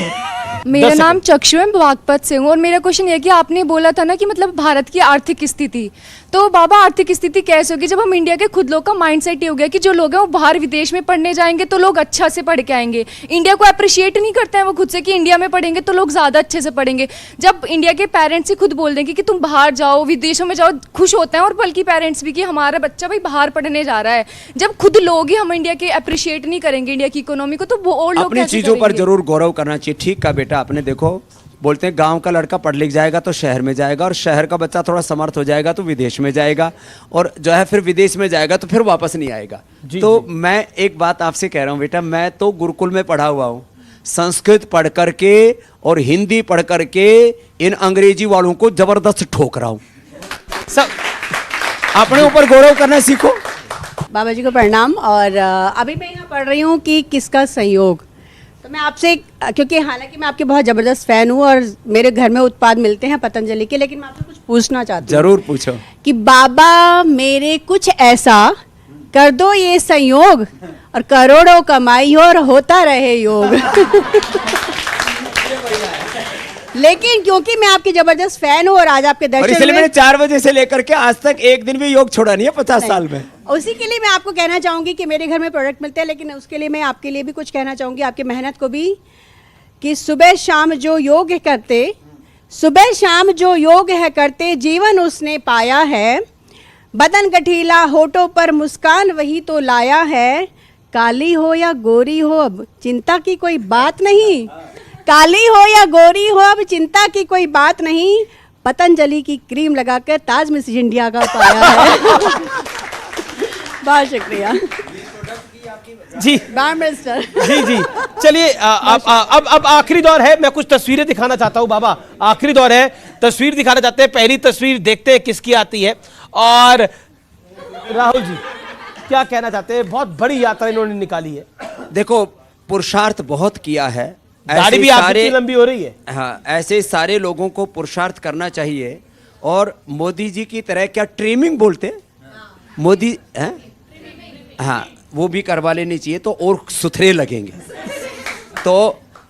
मेरा नाम चक्षु है, बागपत से हूँ और मेरा क्वेश्चन ये है कि आपने बोला था ना कि मतलब भारत की आर्थिक स्थिति, तो बाबा आर्थिक स्थिति कैसे होगी जब हम इंडिया के खुद लोग का माइंडसेट ये हो गया कि जो लोग हैं वो बाहर विदेश में पढ़ने जाएंगे तो लोग अच्छा से पढ़ के आएंगे। इंडिया को अप्रिशिएट नहीं करते हैं वो खुद से कि इंडिया में पढ़ेंगे तो लोग ज़्यादा अच्छे से पढ़ेंगे। जब इंडिया के पेरेंट्स ही खुद बोल देंगे कि तुम बाहर जाओ, विदेशों में जाओ, खुश होते हैं और बल्कि पेरेंट्स भी कि हमारा बच्चा भाई बाहर पढ़ने जा रहा है। जब खुद लोग ही हम इंडिया के अप्रिशिएट नहीं करेंगे इंडिया की इकोनॉमी को, तो वो और लोग अपनी चीजों पर जरूर गौरव करना चाहिए। ठीक का बेटा, आपने देखो बोलते हैं गांव का लड़का पढ़ लिख जाएगा तो शहर में जाएगा, और शहर का बच्चा थोड़ा समर्थ हो जाएगा तो विदेश में जाएगा, और जो है फिर विदेश में जाएगा तो फिर वापस नहीं आएगा। तो मैं एक बात आपसे कह रहा हूं बेटा, मैं तो गुरुकुल में पढ़ा हुआ हूं, संस्कृत पढ़ करके और हिंदी पढ़ करके इन अंग्रेजी वालों को जबरदस्त ठोक रहा हूं। सब अपने ऊपर गौरव करना सीखो। बाबा जी को प्रणाम। और अभी मैं यहाँ पढ़ रही हूँ कि किसका संयोग, तो मैं आपसे, क्योंकि हालांकि मैं आपके बहुत ज़बरदस्त फ़ैन हूँ और मेरे घर में उत्पाद मिलते हैं पतंजलि के, लेकिन मैं आपसे कुछ पूछना चाहती हूँ। जरूर पूछो। कि बाबा मेरे कुछ ऐसा कर दो ये संयोग और करोड़ों कमाई हो और होता रहे योग। लेकिन क्योंकि मैं आपकी जबरदस्त फैन हूँ और आज आपके दर्शन, इसलिए मैंने 4 बजे से लेकर के आज तक एक दिन भी योग छोड़ा नहीं है 50 साल में। उसी के लिए मैं आपको कहना चाहूंगी कि मेरे घर में प्रोडक्ट मिलते हैं, लेकिन उसके लिए मैं आपके लिए भी कुछ कहना चाहूंगी, आपकी मेहनत को भी, कि सुबह शाम जो योग करते, सुबह शाम जो योग है करते, जीवन उसने पाया है, बदन गठीला होठों पर मुस्कान वही तो लाया है, काली हो या गोरी हो अब चिंता की कोई बात नहीं, काली हो या गोरी हो अब चिंता की कोई बात नहीं, पतंजलि की क्रीम लगाकर ताज मिस इंडिया का पाया है। बहुत शुक्रिया जी मिस्टर जी। चलिए अब आखिरी दौर है, मैं कुछ तस्वीरें दिखाना चाहता हूं बाबा, आखिरी दौर है, तस्वीर दिखाना चाहते हैं। पहली तस्वीर देखते हैं किसकी आती है। और राहुल जी क्या कहना चाहते हैं, बहुत बड़ी यात्रा इन्होंने निकाली है। देखो पुरुषार्थ बहुत किया है, गाड़ी भी आपकी लंबी हो रही है। हाँ, ऐसे सारे लोगों को पुरुषार्थ करना चाहिए। और मोदी जी की तरह, क्या ट्रिमिंग बोलते हैं मोदी है? हाँ, वो भी करवा लेनी चाहिए तो और सुथरे लगेंगे। तो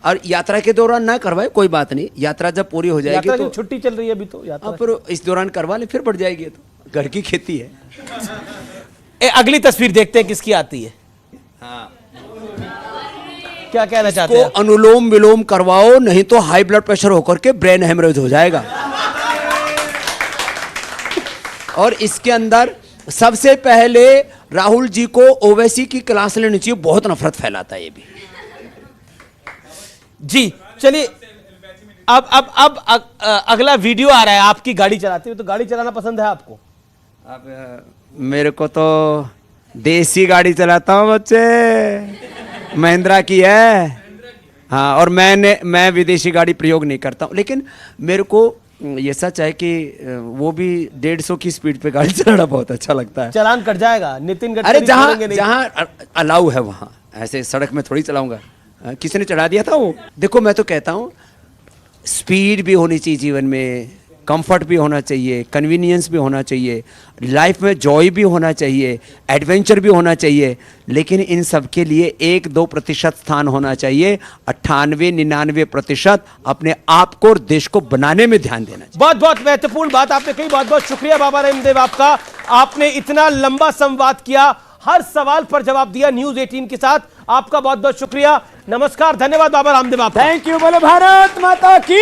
और यात्रा के दौरान ना करवाए कोई बात नहीं, यात्रा जब पूरी हो जाएगी तो छुट्टी चल रही है अभी तो यात्रा, फिर इस दौरान करवा ले, फिर बढ़ जाएगी। तो घर की खेती है। अगली तस्वीर देखते हैं किसकी आती है। हाँ, क्या कहना चाहते हैं? अनुलोम विलोम करवाओ, नहीं तो हाई ब्लड प्रेशर होकर के ब्रेन हेमरेज हो जाएगा। और इसके अंदर सबसे पहले राहुल जी को ओवैसी की क्लास लेनी चाहिए, बहुत नफरत फैलाता है ये भी। जी चलिए, अब अगला वीडियो आ रहा है आपकी गाड़ी चलाते हुए। तो गाड़ी चलाना पसंद है आपको? अब मेरे को तो देसी गाड़ी चलाता हूँ बच्चे, महिंद्रा की है। हाँ, और मैं विदेशी गाड़ी प्रयोग नहीं करता हूँ, लेकिन मेरे को ये सच है कि वो भी 150 की स्पीड पे गाड़ी चलाना बहुत अच्छा लगता है। चालान कट जाएगा, नितिन अरे गडकरी जहाँ छोड़ेंगे नहीं। जहाँ अलाउ है वहाँ, ऐसे सड़क में थोड़ी चलाऊंगा। किसी ने चढ़ा दिया था वो। देखो मैं तो कहता हूँ स्पीड भी होनी चाहिए जीवन में, कंफर्ट भी होना चाहिए, कन्वीनियंस भी होना चाहिए, लाइफ में जॉय भी होना चाहिए, एडवेंचर भी होना चाहिए, लेकिन इन सब के लिए 1-2% स्थान होना चाहिए। 98-99% अपने आप को और देश को बनाने में ध्यान देना चाहिए। बहुत बहुत महत्वपूर्ण बात आपने कही। बहुत बहुत शुक्रिया बाबा रामदेव आपका। आपने इतना लंबा संवाद किया, हर सवाल पर जवाब दिया न्यूज़ 18 के साथ। आपका बहुत बहुत शुक्रिया। नमस्कार, धन्यवाद बाबा रामदेव आपका। Thank you. बोलो भारत माता की।